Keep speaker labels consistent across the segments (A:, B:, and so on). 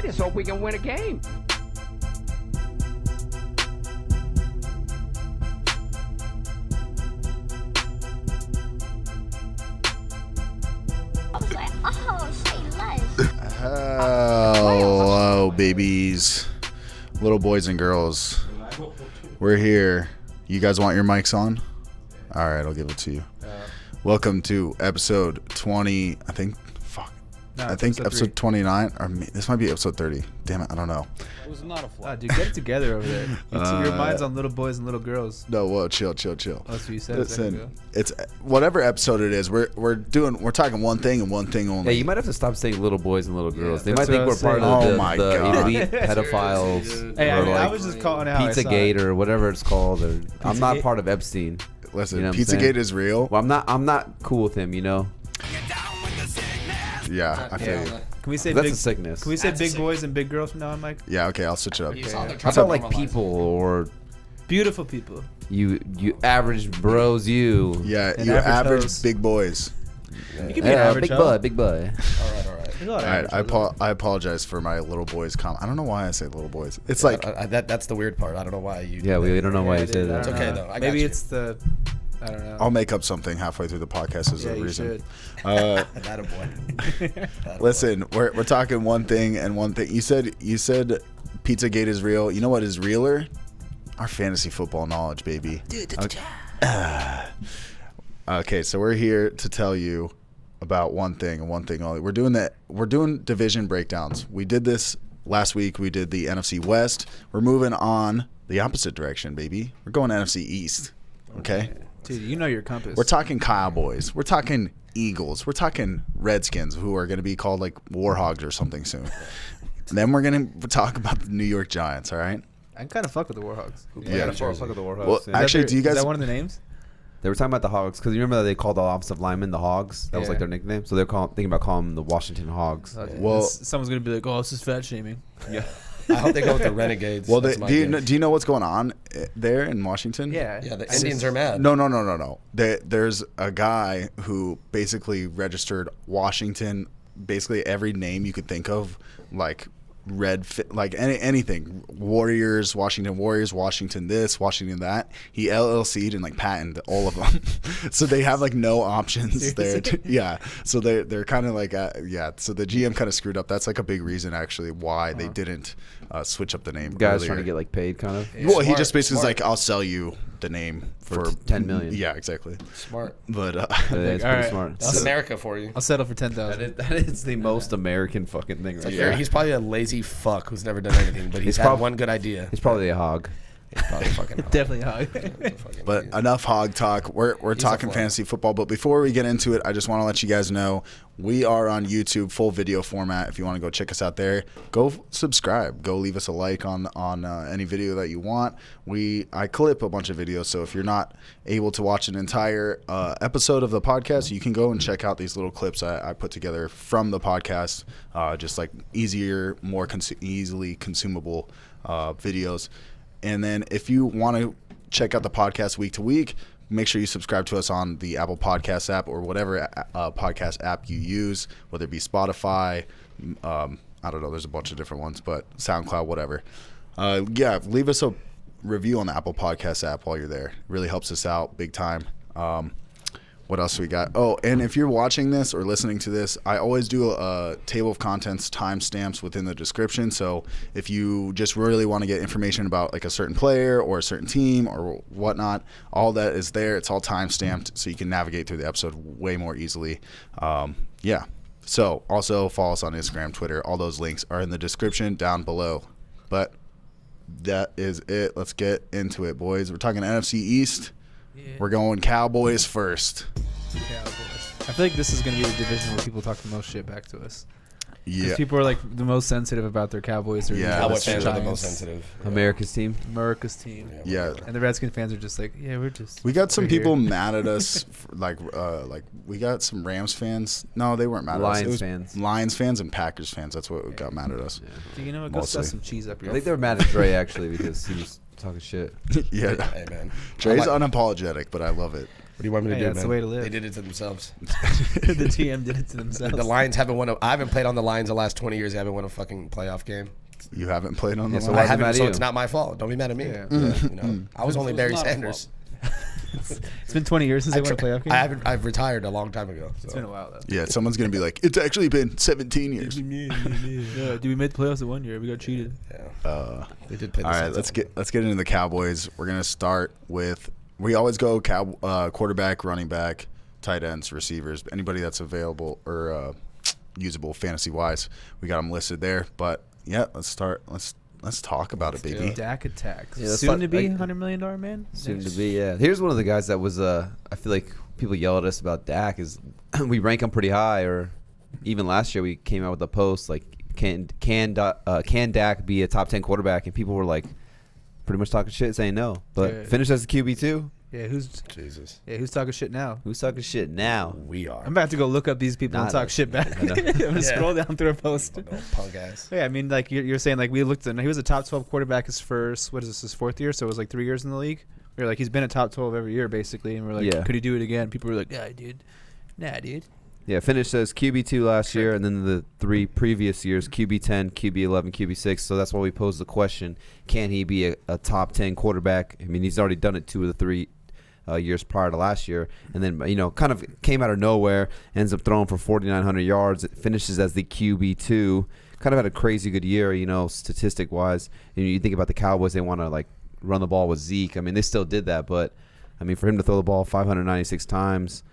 A: just hope we can win a game.
B: I was like, oh, say less.
C: Hello, babies, little boys and girls. We're here. You guys want your mics on? All right, I'll give it to you. Welcome to episode 20. I think episode 29. Or this might be episode 30. Damn it, I don't know.
D: It was not a fly.
E: Dude, get it together over there. Your mind's on little boys and little girls.
C: No, whoa, chill.
E: That's what you said.
C: Listen, it's whatever episode it is. We're talking one thing and one thing only.
D: Yeah, you might have to stop saying little boys and little girls.
E: Yeah,
D: they might think we're part
C: saying.
D: of
C: Oh my
D: the
C: God.
D: elite pedophiles.
E: Hey,
D: or
E: I was just calling out.
D: Pizzagate or whatever it's called. Or I'm not
E: Pizzagate?
D: part of Epstein.
C: Listen,
D: You know what I'm
C: Pizzagate
D: saying?
C: is real.
D: Well, I'm not cool with him. You know,
C: Yeah, I feel you.
E: Can we say
D: that's
E: big?
D: a sickness.
E: Can we say big boys and big girls from now on, Mike?
C: Yeah, okay, I'll switch it up.
D: How about like people or
E: Beautiful people.
D: you average bros? You
C: Yeah,
E: And
C: you average
E: hoes.
C: big boys.
E: You can be an average
D: big
E: hoe.
D: boy, big boy.
E: There's a lot of
C: All right,
E: average hoes.
C: I apologize for my little boys comment. I don't know why I say little boys. It's like
F: that's the weird part. I don't know why you.
D: Yeah, we don't know why
E: Yeah,
D: you
E: dude,
D: say
E: I
D: that.
E: don't
F: It's okay,
E: know.
F: though. I got
E: Maybe
F: you.
E: it's the. I don't know.
C: I'll make up something halfway through the podcast as
E: Yeah,
C: a
E: you
C: reason.
E: should.
F: That a boy. That a
C: Listen, we're talking one thing and one thing. You said Pizzagate is real. You know what is realer? Our fantasy football knowledge, baby. Okay, so we're here to tell you about one thing and one thing only. We're doing division breakdowns. We did this last week. We did the NFC West. We're moving on the opposite direction, baby. We're going NFC East. Okay?
E: Dude, you know your compass.
C: We're talking Cowboys. We're talking Eagles. We're talking Redskins, who are going to be called like Warhogs or something soon. And then we're going to talk about the New York Giants, all right?
E: I kind of fuck with the Warhogs.
C: Yeah.
D: Fuck with the Warhawks.
C: Well,
D: yeah.
C: actually, do you
E: Is
C: guys...
E: that one of the names?
D: They were talking about the Hogs because you remember that they called the offensive linemen the Hogs. That was like
E: Yeah.
D: their nickname. So they're thinking about calling them the Washington Hogs.
E: Okay.
C: Well-
E: Someone's gonna be like, "Oh, this is fat shaming."
D: Yeah.
F: I hope they go with the Renegades.
C: Well,
F: That's my
C: do
F: guess.
C: you know what's going on there in Washington?
E: Yeah.
F: Yeah, the Indians are mad.
C: No. There's a guy who basically registered Washington, basically every name you could think of, like like anything. Warriors, Washington this, Washington that. He LLC'd and like patented all of them. So they have like no options there. Yeah. So they're kind of like, so the GM kind of screwed up. That's like a big reason actually why they didn't switch up the name.
D: Guys
C: earlier.
D: trying to get like paid, kind of.
C: Well, he
F: Smart,
C: just basically was
F: smart.
C: like, I'll sell you the name for
D: $10 million.
C: Yeah, exactly.
F: Smart.
C: But
D: That's pretty
E: All right.
D: smart.
F: That's America for you.
E: I'll settle for 10,000.
D: That is the most American fucking thing right
C: Yeah.
D: there.
F: He's probably a lazy fuck who's never done anything, but he's had one good idea.
D: He's probably a hog.
F: He's probably fucking.
E: Definitely a hog.
C: But enough hog talk. We're talking
F: fly.
C: fantasy football. But before we get into it, I just want to let you guys know we are on YouTube, full video format. If you want to go check us out there, go subscribe. Go leave us a like on any video that you want. I clip a bunch of videos, so if you're not able to watch an entire episode of the podcast, you can go and check out these little clips I put together from the podcast. Just like easier, more easily consumable videos. And then if you want to check out the podcast week to week, make sure you subscribe to us on the Apple Podcast app or whatever podcast app you use, whether it be Spotify, I don't know, there's a bunch of different ones, but SoundCloud, whatever. Leave us a review on the Apple Podcast app while you're there. It really helps us out big time. What else we got? Oh, and if you're watching this or listening to this, I always do a table of contents timestamps within the description. So if you just really want to get information about like a certain player or a certain team or whatnot, all that is there. It's all timestamped so you can navigate through the episode way more easily. So also follow us on Instagram, Twitter. All those links are in the description down below. But that is it. Let's get into it, boys. We're talking NFC East.
E: Yeah.
C: We're going Cowboys first.
E: Cowboys. I feel like this is going to be the division where people talk the most shit back to us.
C: Yeah.
E: People are like the most sensitive about their Cowboys. Or
C: Yeah,
F: Cowboy
C: that's
F: fans
C: true.
F: are the most sensitive.
D: America's team.
E: America's team.
C: Yeah.
E: And the Redskins fans are just like, yeah, we're just.
C: We got some
E: we're
C: people
E: here.
C: mad at us, like we got some Rams fans. No, they weren't mad at us. It
D: Lions
C: was
D: fans.
C: Lions fans and Packers fans. That's what got mad at us.
E: Dude, you know what? Go
C: Mostly.
E: stuff some cheese up your.
D: I think they were mad at Dre actually because he was talking shit.
C: Yeah.
F: Hey man,
C: Dre's
F: I like-
C: unapologetic, but I love it.
F: do you want me to do,
E: That's
F: man?
E: the way to live.
F: They did it to themselves.
E: The GM did it to themselves.
F: The Lions haven't won. I haven't played on the Lions the last 20 years. I haven't won a fucking playoff game.
C: You haven't played on the
D: so
C: line?
D: why
F: I
D: is it mad
F: haven't,
D: at
F: so
D: you?
F: it's not my fault. Don't be mad at me.
E: Yeah.
F: You know, I was only Barry Sanders.
E: It's been 20 years since they won a playoff game.
F: I've retired a long time ago. So.
E: It's been a while though.
C: Yeah, someone's going to be like, it's actually been 17 years.
E: Yeah, dude, we made the playoffs in 1 year. We got cheated.
F: Yeah. They did play.
C: All right, let's get into the Cowboys. We're going to start with, we always go quarterback, running back, tight ends, receivers, anybody that's available or usable fantasy-wise. We got them listed there. But, yeah, let's start. Let's talk about it, baby.
E: Dak attacks.
D: Yeah,
E: Soon to be $100 million man.
D: Soon to be, yeah. Here's one of the guys that was, I feel like people yell at us about Dak is we rank him pretty high, or even last year we came out with a post like, can Dak be a top 10 quarterback? And people were like pretty much talking shit, saying no. But finished as a QB2.
E: Yeah, who's talking shit now?
D: Who's talking shit now?
F: We are.
E: I'm about to go look up these people and talk shit back. I'm gonna scroll down through a post.
F: Punk ass.
E: Yeah, I mean, like you're saying, like we looked at, he was a top 12 quarterback his first, what is this, his fourth year? So it was like 3 years in the league. We were like, he's been a top 12 every year basically, and we're like, could he do it again? People were like, yeah, dude. Nah, dude.
D: Yeah, finished as QB2 last year, and then the 3 previous years, QB10, QB11, QB6. So that's why we posed the question, can he be a top 10 quarterback? I mean, he's already done it 2 of the 3 years prior to last year, and then kind of came out of nowhere, ends up throwing for 4,900 yards. It finishes as the QB2. Kind of had a crazy good year, statistic wise. You think about the Cowboys, they want to like run the ball with Zeke. I mean, they still did that, but I mean, for him to throw the ball 596 times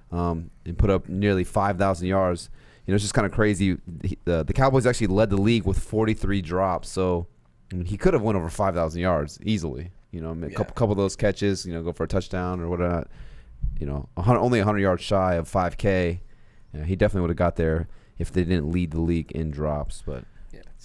D: and put up nearly 5,000 yards, it's just kind of crazy. The Cowboys actually led the league with 43 drops, so I mean, he could have went over 5,000 yards easily. A couple of those catches, go for a touchdown or whatnot. Only 100 yards shy of 5K. He definitely would have got there if they didn't lead the league in drops. But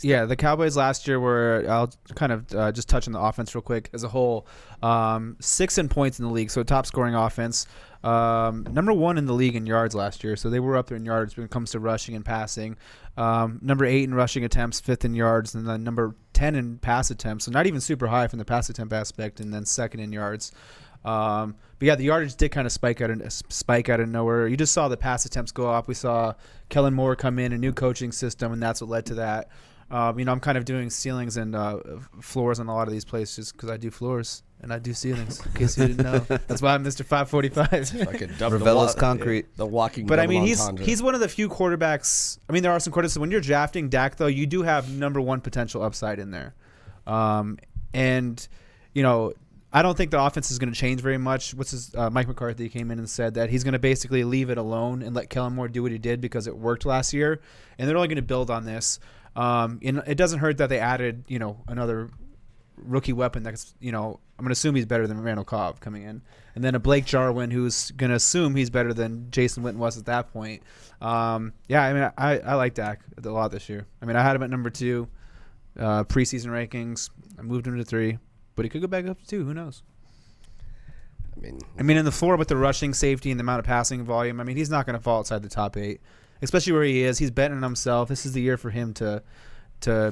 E: yeah, the Cowboys last year were, I'll kind of just touch on the offense real quick as a whole. 6th in points in the league, so top scoring offense. Number 1 in the league in yards last year, so they were up there in yards when it comes to rushing and passing. Number 8 in rushing attempts, 5th in yards, and then number 10 in pass attempts, so not even super high from the pass attempt aspect, and then 2nd in yards. But yeah, the yardage did kind of spike out of nowhere. You just saw the pass attempts go up. We saw Kellen Moore come in, a new coaching system, and that's what led to that. I'm kind of doing ceilings and floors on a lot of these places because I do floors and I do ceilings. In case you didn't know, that's why I'm Mr. 545.
F: Fucking
D: Ravella's concrete.
F: The walking.
E: But I mean,
F: entendre.
E: he's one of the few quarterbacks. I mean, there are some quarterbacks. When you're drafting Dak, though, you do have number 1 potential upside in there, and I don't think the offense is going to change very much. Mike McCarthy came in and said that he's going to basically leave it alone and let Kellen Moore do what he did because it worked last year, and they're only going to build on this. And it doesn't hurt that they added, another rookie weapon that's, I'm going to assume he's better than Randall Cobb coming in. And then a Blake Jarwin who's going to assume he's better than Jason Witten was at that point. I mean, I like Dak a lot this year. I mean, I had him at number 2 preseason rankings. I moved him to 3, but he could go back up to 2. Who knows? I mean, in the floor with the rushing safety and the amount of passing volume, I mean, he's not going to fall outside the top 8. Especially where he is. He's betting on himself. This is the year for him to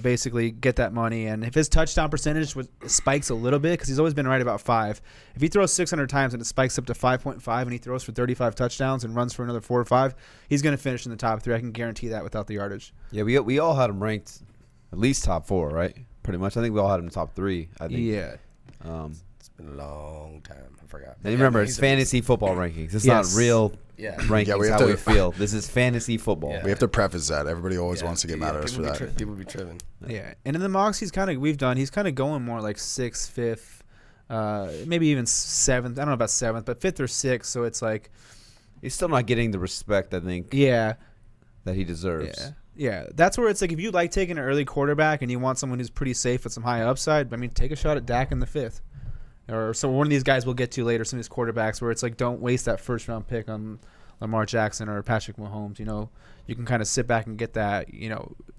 E: basically get that money. And if his touchdown percentage spikes a little bit, because he's always been right about 5, if he throws 600 times and it spikes up to 5.5 and he throws for 35 touchdowns and runs for another 4 or 5, he's going to finish in the top 3. I can guarantee that without the yardage.
D: Yeah, we all had him ranked at least top 4, right? Pretty much. I think we all had him top 3. I think.
E: Yeah.
F: It's been a long time. I forgot.
D: And remember, it's fantasy football rankings. It's not real rankings how we feel. This is fantasy football.
C: We have to preface that. Everybody always wants to get mad at us for that.
F: People be tripping.
E: Yeah. And in the mocks, he's kind of going more like 6th, 5th, maybe even 7th. I don't know about 7th, but 5th or 6th. So it's like
D: he's still not getting the respect, I think.
E: Yeah.
D: That he deserves.
E: Yeah, that's where it's like if you like taking an early quarterback and you want someone who's pretty safe with some high upside, I mean, take a shot at Dak in the 5th. Or so one of these guys we'll get to later, some of these quarterbacks where it's like don't waste that first-round pick on Lamar Jackson or Patrick Mahomes. You can kind of sit back and get that,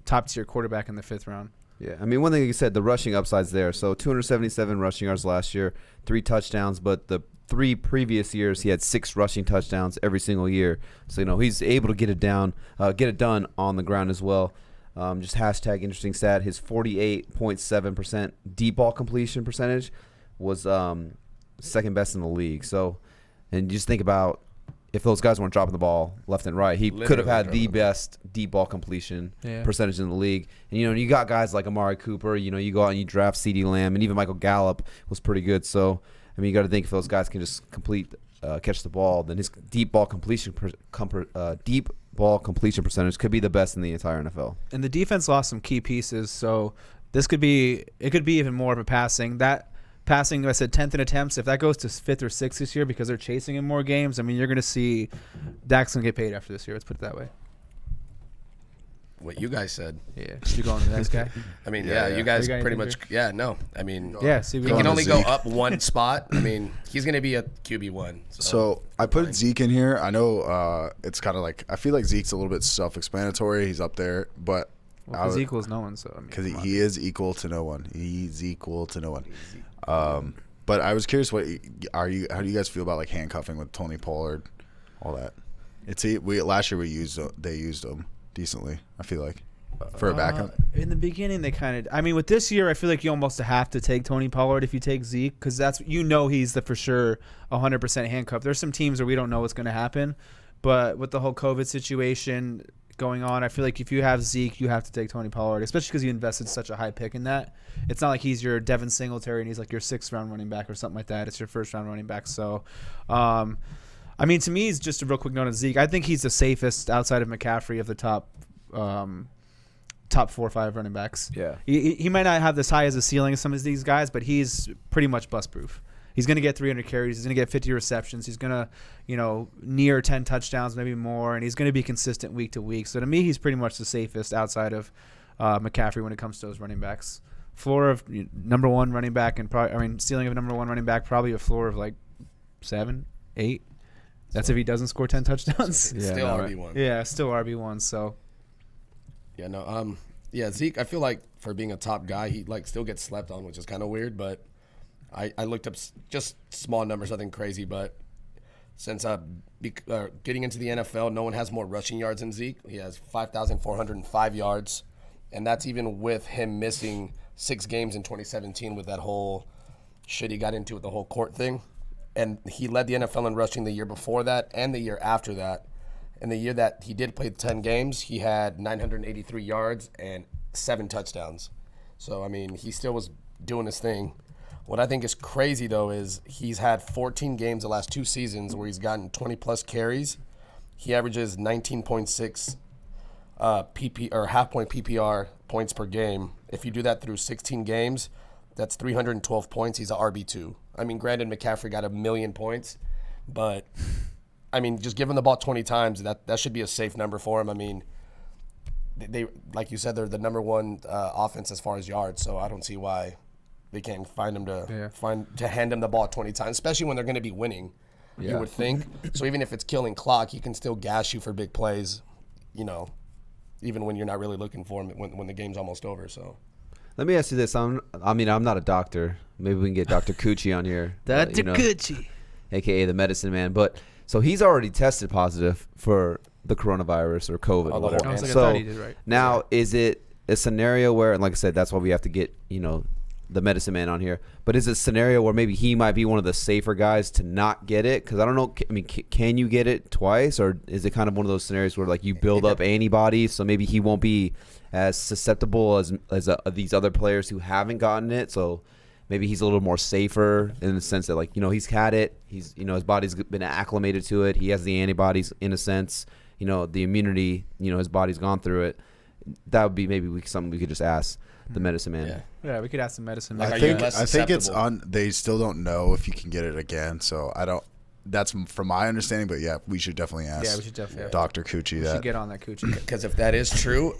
E: top-tier quarterback in the 5th round.
D: Yeah, I mean, one thing you said, the rushing upside's there. So 277 rushing yards last year, 3 touchdowns, but the 3 previous years he had 6 rushing touchdowns every single year. So he's able to get it done on the ground as well. Just hashtag interesting stat. His 48.7% deep ball completion percentage was second best in the league. So And you just think about if those guys weren't dropping the ball left and right, he could have had the best deep ball completion percentage in the league. And, you got guys like Amari Cooper. You go out and you draft Cedee Lamb, and even Michael Gallup was pretty good. So, I mean, you got to think if those guys can just catch the ball, then his deep ball completion percentage could be the best in the entire NFL.
E: And the defense lost some key pieces, so it could be even more of a passing. That passing, I said 10th in attempts. If that goes to 5th or 6th this year because they're chasing in more games, I mean, you're going to see Dak's going to get paid after this year. Let's put it that way.
F: What you guys said.
E: Yeah. You going to the next guy?
F: I mean, you guys pretty much. Yeah, no. I mean,
E: he
F: can only go up one spot. I mean, he's going to be a QB1.
C: So I put Zeke in here. I know it's kind of like, I feel like Zeke's a little bit self-explanatory. He's up there, but.
E: Because he equals no one.
C: Because he is equal to no one. He's equal to no one. But I was curious, how do you guys feel about like handcuffing with Tony Pollard, all that? Last year they used him decently. I feel like for a backup.
E: In the beginning, they kind of. I mean, with this year, I feel like you almost have to take Tony Pollard if you take Zeke because he's the for sure 100% handcuff. There's some teams where we don't know what's going to happen, but with the whole COVID situation going on, I feel like if you have Zeke, you have to take Tony Pollard, especially because you invested such a high pick in that. It's not like he's your Devin Singletary and he's like your 6th round running back or something like that. It's your 1st round running back. So, I mean, to me, it's just a real quick note on Zeke. I think he's the safest outside of McCaffrey of the top 4 or 5 running backs.
D: Yeah,
E: he might not have as high as the ceiling as some of these guys, but he's pretty much bust proof. He's going to get 300 carries. He's going to get 50 receptions. He's going to, near 10 touchdowns, maybe more, and he's going to be consistent week to week. So to me, he's pretty much the safest outside of McCaffrey when it comes to those running backs. Floor of number 1 running back and ceiling of number 1 running back, probably a floor of like 7, 8. That's if he doesn't score 10 touchdowns.
F: Still RB1.
E: Yeah, still RB1. So.
F: Yeah, no. Zeke, I feel like for being a top guy, he still gets slept on, which is kind of weird, but. I looked up just small numbers, nothing crazy, but since getting into the NFL, no one has more rushing yards than Zeke. He has 5,405 yards, and that's even with him missing 6 games in 2017 with that whole shit he got into with the whole court thing. And he led the NFL in rushing the year before that and the year after that. And the year that he did play 10 games, he had 983 yards and 7 touchdowns. So, I mean, he still was doing his thing. What I think is crazy, though, is he's had 14 games the last 2 seasons where he's gotten 20-plus carries. He averages 19.6 half-point PPR points per game. If you do that through 16 games, that's 312 points. He's a RB2. I mean, granted, McCaffrey got 1 million points, but, I mean, just give him the ball 20 times, that should be a safe number for him. I mean, they like you said, they're the number 1 offense as far as yards, so I don't see why they can't find him to hand him the ball 20 times, especially when they're going to be winning. You would think. So even if it's killing clock, he can still gas you for big plays. Even when you're not really looking for him when the game's almost over. So,
D: let me ask you this: I'm not a doctor. Maybe we can get Dr. Coochie on here.
E: Dr. Coochie,
D: aka the medicine man. But so he's already tested positive for the coronavirus or COVID.
E: I thought he did right.
D: Now, is it a scenario where, and like I said, that's why we have to get the medicine man on here, but is it a scenario where maybe he might be one of the safer guys to not get it? Because I don't know. I mean, can you get it twice, or is it kind of one of those scenarios where you build up antibodies, so maybe he won't be as susceptible as these other players who haven't gotten it? So maybe he's a little more safer in the sense that he's had it. He's his body's been acclimated to it. He has the antibodies in a sense. The immunity. His body's gone through it. That would be maybe something we could just ask the medicine man.
E: Yeah, we could ask the medicine man.
C: I think it's on. They still don't know if you can get it again, so I don't. That's from my understanding, but yeah, we should definitely ask.
E: Yeah, we should definitely
C: Dr. Coochie.
E: We should get on that Coochie.
F: Because if that is true,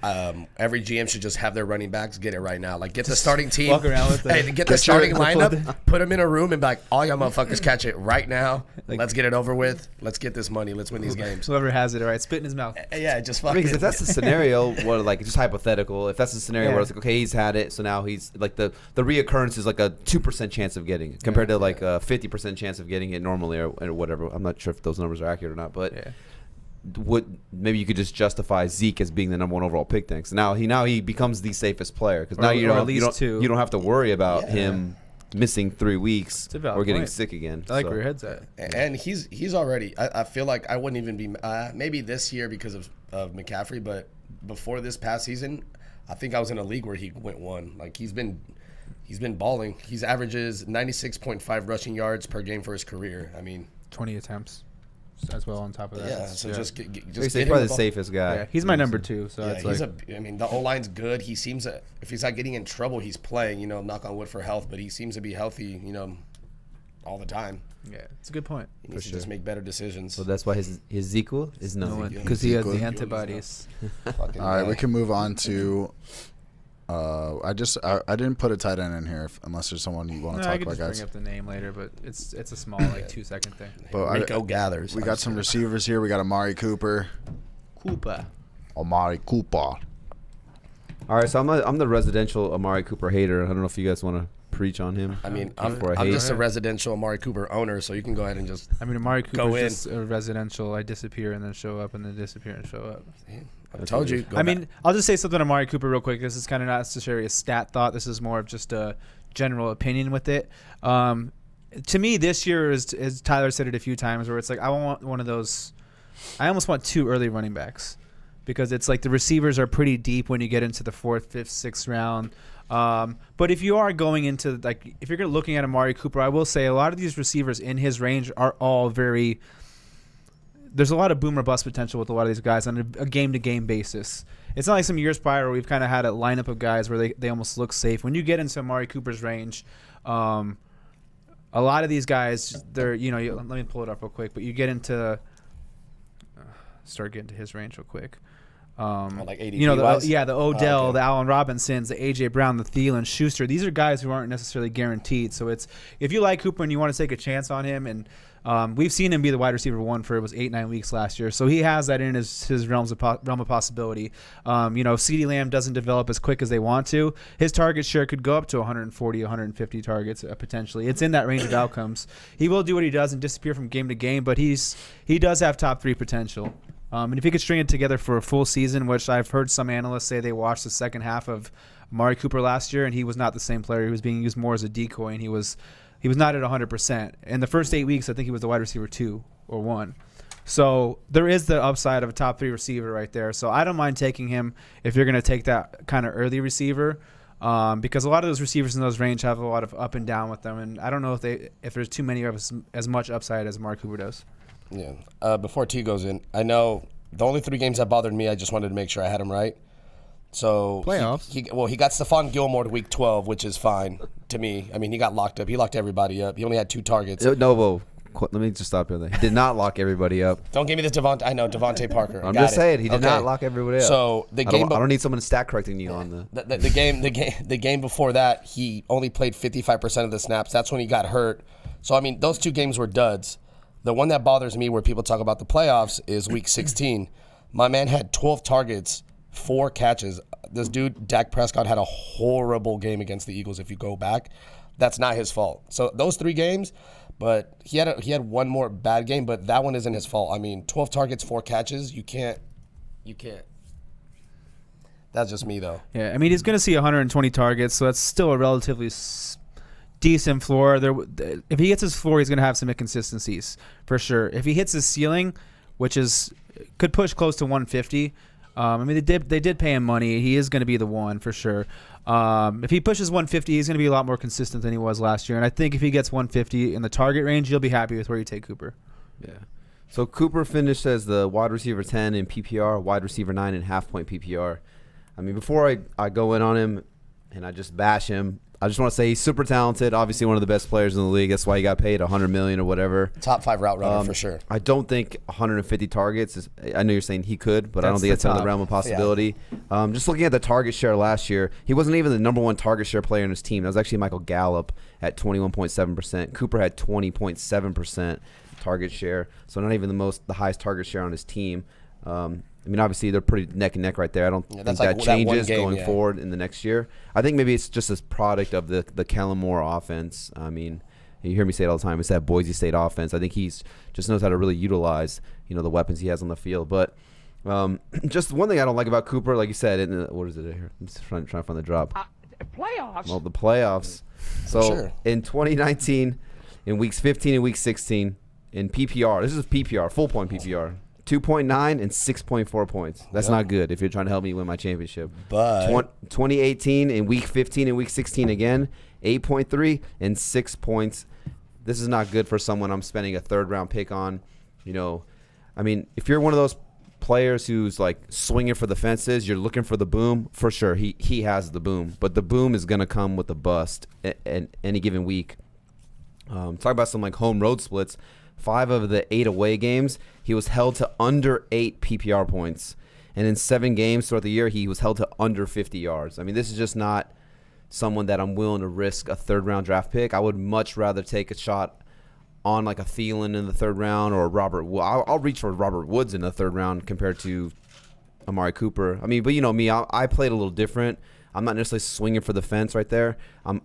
F: every GM should just have their running backs get it right now. Get the starting team.
E: Walk around with it.
F: Get the starting lineup. Put them in a room and be like, all y'all motherfuckers catch it right now. Let's get it over with. Let's get this money. Let's win these games.
E: Whoever has it, all right, spit in his mouth.
F: Yeah, just fucking.
D: Because if that's the scenario, just hypothetical. If that's the scenario where it's okay, he's had it, so now he's the reoccurrence is a 2% chance of getting it compared to a 50% chance of getting it normally or whatever. I'm not sure if those numbers are accurate or not, but. Yeah. Maybe you could just justify Zeke as being the number 1 overall pick then. So now he becomes the safest player because now you don't have to worry about him missing 3 weeks
E: a valid
D: or getting
E: point.
D: sick again.
E: I like
D: So,
E: where your head's at.
F: And he's already. I feel like I wouldn't even be maybe this year because of McCaffrey, but before this past season, I think I was in a league where he went 1. Like he's been balling. He's averages 96.5 rushing yards per game for his career. I mean,
E: 20 attempts as well on top of that.
F: yeah. So just
D: he's
F: get him
D: probably
F: the
D: the
F: ball.
D: safest guy.
E: Yeah, he's my number 2. So
F: Yeah,
E: it's
F: he's
E: like,
F: I mean, the O line's good. He seems if he's not getting in trouble, he's playing. You know, knock on wood for health, but he seems to be healthy. You know, all the time.
E: yeah, it's a good point.
F: He needs to just make better decisions.
D: So that's why his Ezekiel is no.
E: Because he has the
C: Ezekiel.
E: antibodies.
F: Fucking
C: All right,
F: guy.
C: we can move on to. I didn't put a tight end in here unless there's someone you want to
E: I
C: talk
E: could
C: about,
E: just
C: guys.
E: bring up the name later, but it's a small 2-second thing.
C: But
F: Rico gathers.
C: we got some receivers here. We got Amari Cooper.
E: Koopa.
C: Amari Cooper.
D: All right, so I'm the residential Amari Cooper hater. I don't know if you guys want to preach on him.
F: I mean,
D: Before I
F: I'm
D: hate.
F: just a residential Amari Cooper owner, so you can go ahead and just.
E: I mean, Amari
F: Go
E: Cooper's
F: in.
E: just a residential. I disappear and then show up, and then disappear and show up.
F: I told you. Go
E: I
F: back.
E: mean, I'll just say something on Amari Cooper real quick. This is kind of not necessarily a stat thought. This is more of just a general opinion with it. To me, this year is, as Tyler said it a few times, where it's like I want one of those. I almost want 2 early running backs, because it's like the receivers are pretty deep when you get into the 4th, 5th, 6th round. But if you are going into if you're looking at Amari Cooper, I will say a lot of these receivers in his range are all very. There's a lot of boom or bust potential with a lot of these guys on a game-to-game basis. It's not like some years prior where we've kind of had a lineup of guys where they almost look safe. When you get into Amari Cooper's range, a lot of these guys, they're let me pull it up real quick. But you get into start getting to his range real quick.
F: like ADP wise?
E: The Odell,
F: okay.
E: the Allen Robinsons, the A.J. Brown, the Thielen, Schuster. These are guys who aren't necessarily guaranteed. So it's if you like Cooper and you want to take a chance on him, and we've seen him be the wide receiver 1 for 8-9 weeks last year. So he has that in his realm of possibility. If Cedee Lamb doesn't develop as quick as they want to, his target share could go up to 140, 150 targets potentially. It's in that range of outcomes. He will do what he does and disappear from game to game, but he does have top 3 potential. And if he could string it together for a full season, which I've heard some analysts say they watched the second half of Amari Cooper last year, and he was not the same player. He was being used more as a decoy, and he was not at 100%. In the first 8 weeks, I think he was the wide receiver 2 or 1. So there is the upside of a top 3 receiver right there. So I don't mind taking him if you're going to take that kind of early receiver, because a lot of those receivers in those range have a lot of up and down with them, and I don't know if there's too many of as much upside as Amari Cooper does.
F: Yeah. Before T goes in, I know the only 3 games that bothered me, I just wanted to make sure I had him right. So
E: playoffs.
F: He got Stephon Gilmore to week 12, which is fine to me. I mean, he got locked up. He locked everybody up. He only had 2 targets.
D: Let me just stop you there. He did not lock everybody up.
F: Don't give me this Devontae Parker.
D: I'm
F: Got
D: just
F: it.
D: saying he did
F: Okay.
D: not lock everybody up.
F: So
D: I don't need someone stat correcting you on
F: the game before that, he only played 55% of the snaps. That's when he got hurt. So I mean, those 2 games were duds. The one that bothers me, where people talk about the playoffs, is week 16. My man had 12 targets, 4 catches. This dude, Dak Prescott, had a horrible game against the Eagles. If you go back, that's not his fault. So those 3 games, but he had one more bad game, but that one isn't his fault. I mean, 12 targets, 4 catches. You can't. That's just me though.
E: Yeah, I mean he's going to see 120 targets, so that's still a relatively decent floor. If he hits his floor, he's going to have some inconsistencies for sure. If he hits his ceiling, which could push close to 150. I mean, they did pay him money. He is going to be the one for sure. If he pushes 150, he's going to be a lot more consistent than he was last year. And I think if he gets 150 in the target range, you'll be happy with where you take Cooper.
D: Yeah. So Cooper finished as the wide receiver 10 in PPR, wide receiver 9 in half-point PPR. I mean, before I go in on him and I just bash him, I just want to say he's super talented. Obviously, one of the best players in the league. That's why he got paid $100 million or whatever.
F: Top 5 route runner for sure.
D: I don't think 150 targets. I know you're saying he could, but I don't think it's out of the realm of possibility. Yeah. Just looking at the target share last year, he wasn't even the number 1 target share player in his team. That was actually Michael Gallup at 21.7%. Cooper had 20.7% target share, so not even the highest target share on his team. I mean, obviously, they're pretty neck and neck right there. I don't think that changes going forward in the next year. I think maybe it's just a product of the Kellen Moore offense. I mean, you hear me say it all the time. It's that Boise State offense. I think he's just knows how to really utilize, the weapons he has on the field. But just one thing I don't like about Cooper, like you said, what is it here? I'm just trying to find the drop.
A: Playoffs?
D: Well, the playoffs. So
F: sure.
D: in 2019, in weeks 15 and week 16, in PPR, this is PPR, full point PPR, 2.9 and 6.4 points. That's not good if you're trying to help me win my championship.
F: But
D: 2018 in week 15 and week 16 again, 8.3 and 6 points. This is not good for someone I'm spending a third-round pick on. I mean, if you're one of those players who's like swinging for the fences, you're looking for the boom, for sure. He has the boom, but the boom is going to come with a bust at any given week. Talk about some like home road splits. 5 of the 8 away games, he was held to under 8 PPR points. And in 7 games throughout the year, he was held to under 50 yards. I mean, this is just not someone that I'm willing to risk a third-round draft pick. I would much rather take a shot on like a Thielen in the third round or Robert. I'll reach for Robert Woods in the third round compared to Amari Cooper. I mean, but you know me, I played a little different. I'm not necessarily swinging for the fence right there.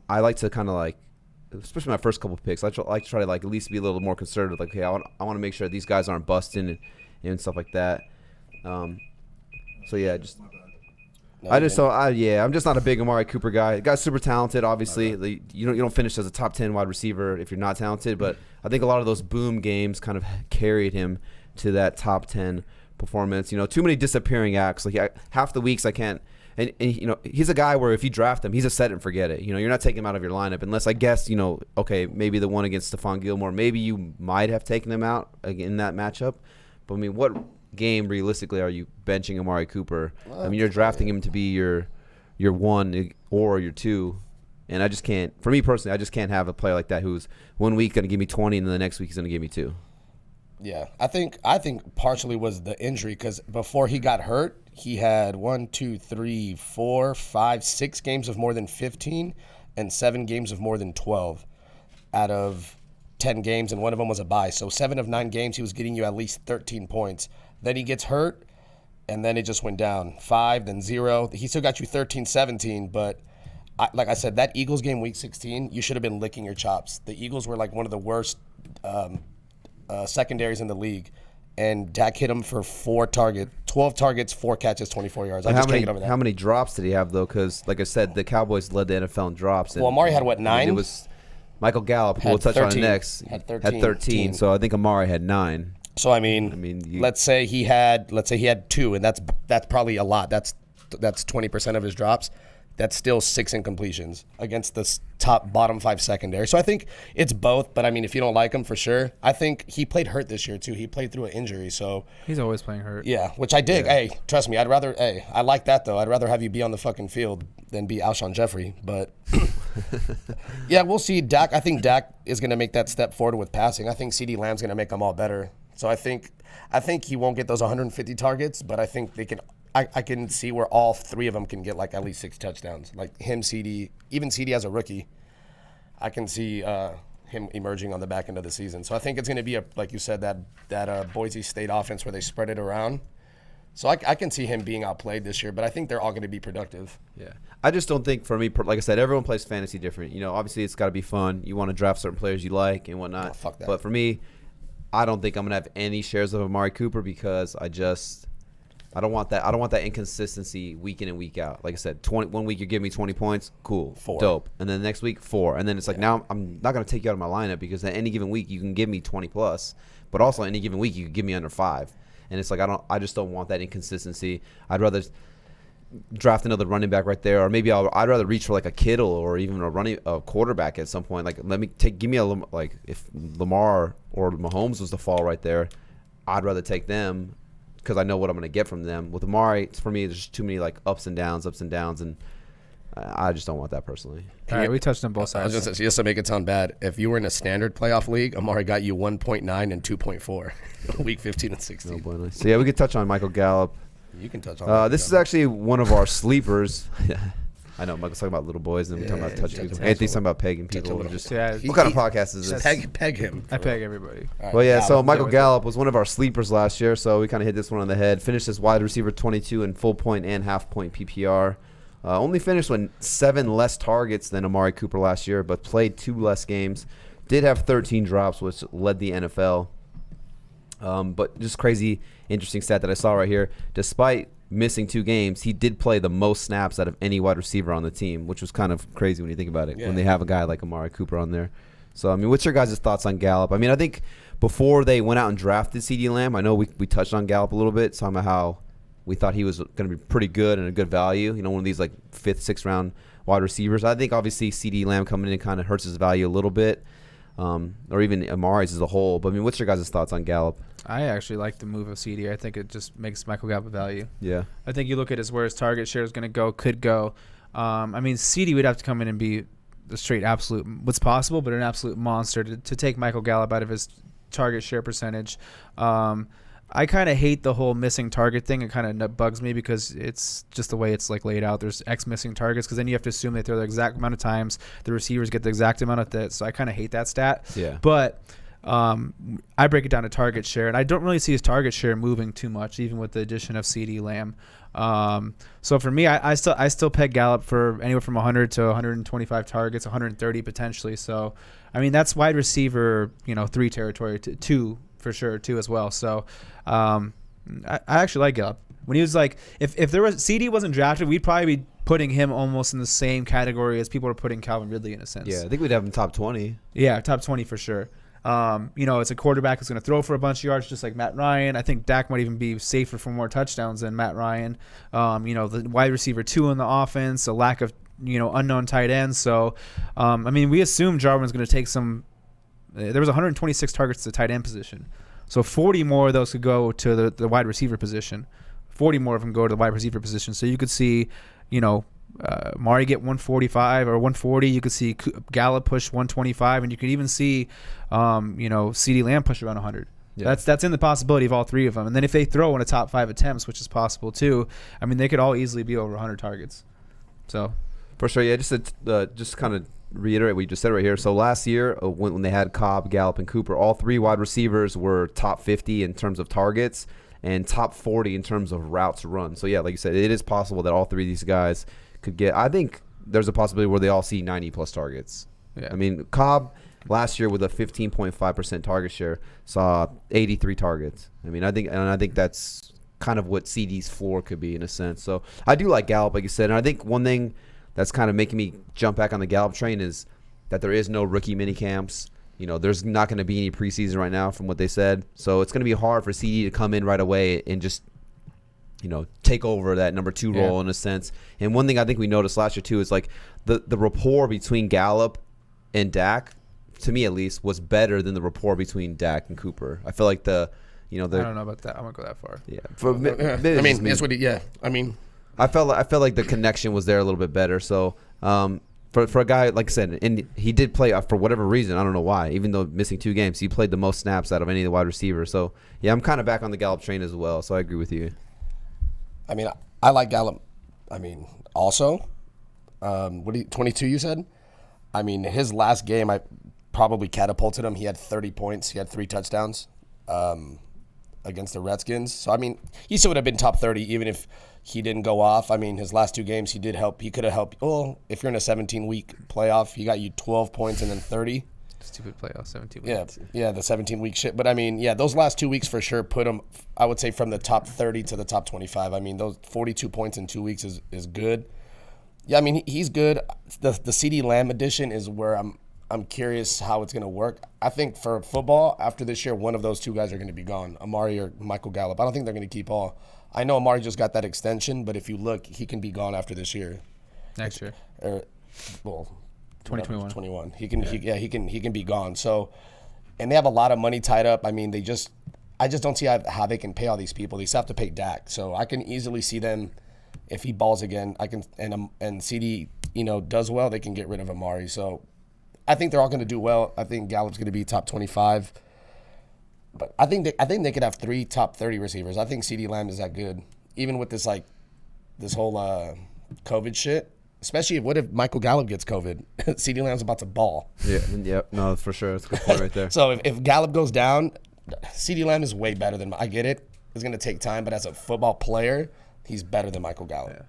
D: I like to kind of like, especially my first couple of picks, I like to try to like at least be a little more conservative. Like, okay, I want to make sure these guys aren't busting and stuff like that. So yeah, just.
F: No,
D: I'm just not a big Amari Cooper guy. The guy's super talented, obviously. You don't finish as a top 10 wide receiver if you're not talented, but I think a lot of those boom games kind of carried him to that top 10 performance. Too many disappearing acts. Like half the weeks I can't. And he's a guy where if you draft him, he's a set and forget it. You're not taking him out of your lineup unless I guess okay, maybe the one against Stephon Gilmore, maybe you might have taken him out in that matchup. But I mean, what game realistically are you benching Amari Cooper? I mean, you're drafting him to be your 1 or your 2, and I just can't. For me personally, I just can't have a player like that who's 1 week going to give me 20 and then the next week he's going to give me 2.
F: Yeah, I think partially was the injury because before he got hurt, he had 6 games of more than 15 and 7 games of more than 12 out of 10 games, and one of them was a bye. So 7 of 9 games, he was getting you at least 13 points. Then he gets hurt, and then it just went down. 5, then 0. He still got you 13, 17, but like I said, that Eagles game week 16, you should have been licking your chops. The Eagles were like one of the worst secondaries in the league, and Dak hit him for 12 targets, 4 catches, 24 yards. I just can't get over that.
D: How many drops did he have, though? Because, like I said, the Cowboys led the NFL in drops.
F: Well, Amari had, 9?
D: It was Michael Gallup, who we'll touch on next, had 13. So I think Amari had 9.
F: So I mean, let's say he had 2, and that's probably a lot. That's 20% of his drops. That's still 6 incompletions against the bottom 5 secondary. So I think it's both. But I mean, if you don't like him, for sure. I think he played hurt this year too. He played through an injury, so
E: he's always playing hurt.
F: Yeah, which I dig. Yeah. Hey, trust me, I like that though. I'd rather have you be on the fucking field than be Alshon Jeffrey. But yeah, we'll see. Dak. I think Dak is going to make that step forward with passing. I think Cedee Lamb's going to make them all better. So I think he won't get those 150 targets, but I think they can. I can see where all 3 of them can get like at least 6 touchdowns. Like him, Cedee, even Cedee as a rookie, I can see him emerging on the back end of the season. So I think it's going to be like you said, that Boise State offense where they spread it around. So I can see him being outplayed this year, but I think they're all going to be productive.
D: Yeah, I just don't think for me, like I said, everyone plays fantasy different. Obviously it's got to be fun. You want to draft certain players you like and whatnot.
F: Oh, fuck that.
D: But for me, I don't think I'm going to have any shares of Amari Cooper because I don't want that. I don't want that inconsistency week in and week out. Like I said, 1 week you give me 20 points, cool,
F: 4.
D: Dope. And then the next week 4. And then it's like now I'm not going to take you out of my lineup because at any given week you can give me 20 plus, but also any given week you can give me under 5. And it's like I just don't want that inconsistency. I'd rather draft another running back right there, or maybe I'd rather reach for like a Kittle or even a quarterback at some point. Like give me like if Lamar or Mahomes was to fall right there, I'd rather take them. Because I know what I'm going to get from them. With Amari, for me, there's just too many like ups and downs, and I just don't want that personally.
E: All right, we touched on both sides.
F: I was just saying, just to make it sound bad, if you were in a standard playoff league, Amari got you 1.9 and 2.4, week 15 and 16.
D: Oh boy, nice. So yeah, we could touch on Michael Gallup.
F: You can touch on.
D: This is actually one of our sleepers. I know Michael's talking about little boys, and we're talking about touching people. Anthony's talking about pegging people. What kind of podcast is this?
F: Peg him.
E: I peg everybody.
F: Right,
D: well, yeah. So Michael Gallup was one of our sleepers last year, so we kind of hit this one on the head. Finished as wide receiver 22 in full point and half point PPR. Only finished with 7 less targets than Amari Cooper last year, but played 2 less games. Did have 13 drops, which led the NFL. But just crazy, interesting stat that I saw right here. Despite missing 2 games, he did play the most snaps out of any wide receiver on the team, which was kind of crazy when you think about it, when they have a guy like Amari Cooper on there. So, I mean, what's your guys' thoughts on Gallup? I mean, I think before they went out and drafted Cedee Lamb, I know we touched on Gallup a little bit, talking about how we thought he was going to be pretty good and a good value, one of these like 5th, 6th round wide receivers. I think obviously Cedee Lamb coming in kind of hurts his value a little bit, or even Amari's as a whole. But, I mean, what's your guys' thoughts on Gallup?
E: I actually like the move of Cedee. I think it just makes Michael Gallup a value.
D: Yeah.
E: I think you look at where his target share is going to go, could go. I mean, Cedee would have to come in and be the straight absolute, what's possible, but an absolute monster to take Michael Gallup out of his target share percentage. I kind of hate the whole missing target thing. It kind of bugs me because it's just the way it's like laid out. There's X missing targets because then you have to assume they throw the exact amount of times. The receivers get the exact amount of that. So I kind of hate that stat.
D: Yeah.
E: But I break it down to target share, and I don't really see his target share moving too much, even with the addition of Cedee Lamb. So for me, I still peg Gallup for anywhere from 100 to 125 targets, 130 potentially. So, I mean, that's wide receiver, 3 territory, 2 for sure, 2 as well. So, I actually like Gallup. When he was like, if there was Cedee wasn't drafted, we'd probably be putting him almost in the same category as people are putting Calvin Ridley in a sense.
D: Yeah, I think we'd have him top 20.
E: Yeah, top 20 for sure. It's a quarterback who's going to throw for a bunch of yards, just like Matt Ryan. I think Dak might even be safer for more touchdowns than Matt Ryan. The wide receiver 2 in the offense, a lack of unknown tight ends. So, we assume Jarwin's going to take some. There was 126 targets to the tight end position, so 40 more of those could go to the wide receiver position. 40 more of them go to the wide receiver position. So you could see, Mari get 145 or 140. You could see Gallup push 125, and you could even see, Cedee Lamb push around 100. Yeah. That's in the possibility of all 3 of them. And then if they throw in a top 5 attempts, which is possible too, I mean, they could all easily be over 100 targets. So,
D: for sure, yeah. Just kind of reiterate what you just said right here. So last year, when they had Cobb, Gallup, and Cooper, all 3 wide receivers were top 50 in terms of targets and top 40 in terms of routes run. So yeah, like you said, it is possible that all 3 of these guys could get. I think there's a possibility where they all see 90+ targets. Yeah. I mean, Cobb last year with a 15.5% target share saw 83 targets. I mean, I think that's kind of what CD's floor could be in a sense. So I do like Gallup, like you said, and I think one thing that's kind of making me jump back on the Gallup train is that there is no rookie mini camps. There's not going to be any preseason right now from what they said. So it's going to be hard for CD to come in right away and just, take over that number 2 role in a sense. And one thing I think we noticed last year too is like the rapport between Gallup and Dak, to me at least, was better than the rapport between Dak and Cooper. I feel like I don't know about that. I won't go that far. Yeah.
F: That's what
D: I felt like the connection was there a little bit better. So, for a guy, like I said, and he did play for whatever reason, I don't know why, even though missing 2 games, he played the most snaps out of any of the wide receivers. So, yeah, I'm kind of back on the Gallup train as well, so I agree with you.
F: I mean, I like Gallup. I mean, also, 22 you said? I mean, his last game, I probably catapulted him. He had 30 points. He had 3 touchdowns against the Redskins. So, I mean, he still would have been top 30 even if he didn't go off. I mean, his last 2 games, he did help. He could have helped. Well, if you're in a 17-week playoff, he got you 12 points and then 30.
E: Stupid playoff, 17 weeks.
F: Yeah, the 17-week shit. But, I mean, yeah, those last 2 weeks for sure put him, I would say, from the top 30 to the top 25. I mean, those 42 points in 2 weeks is good. Yeah, I mean, he's good. The Cedee Lamb edition is where I'm curious how it's going to work. I think for football, after this year, one of those 2 guys are going to be gone, Amari or Michael Gallup. I don't think they're going to keep all. I know Amari just got that extension, but if you look, he can be gone after this year.
E: Next year.
F: 2021. 21. He can be gone. So, and they have a lot of money tied up. I mean, I just don't see how they can pay all these people. They still have to pay Dak. So I can easily see them, if he balls again, and CD, does well, they can get rid of Amari. So I think they're all going to do well. I think Gallup's going to be top 25. But I think they could have 3 top 30 receivers. I think Cedee Lamb is that good, even with this whole COVID shit. Especially what if Michael Gallup gets COVID? Cedee Lamb's about to ball.
D: Yeah, no, for sure. That's a good point right there.
F: So if Gallup goes down, Cedee Lamb is way better than. I get it. It's going to take time, but as a football player, he's better than Michael Gallup.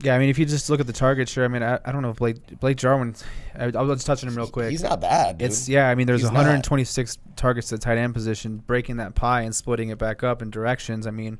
E: Yeah, I mean, if you just look at the target share, I mean, I don't know if Blake Jarwin. I'll just touch on him real quick.
F: He's not bad, dude.
E: I mean, there's 126 targets to the tight end position, breaking that pie and splitting it back up in directions. I mean,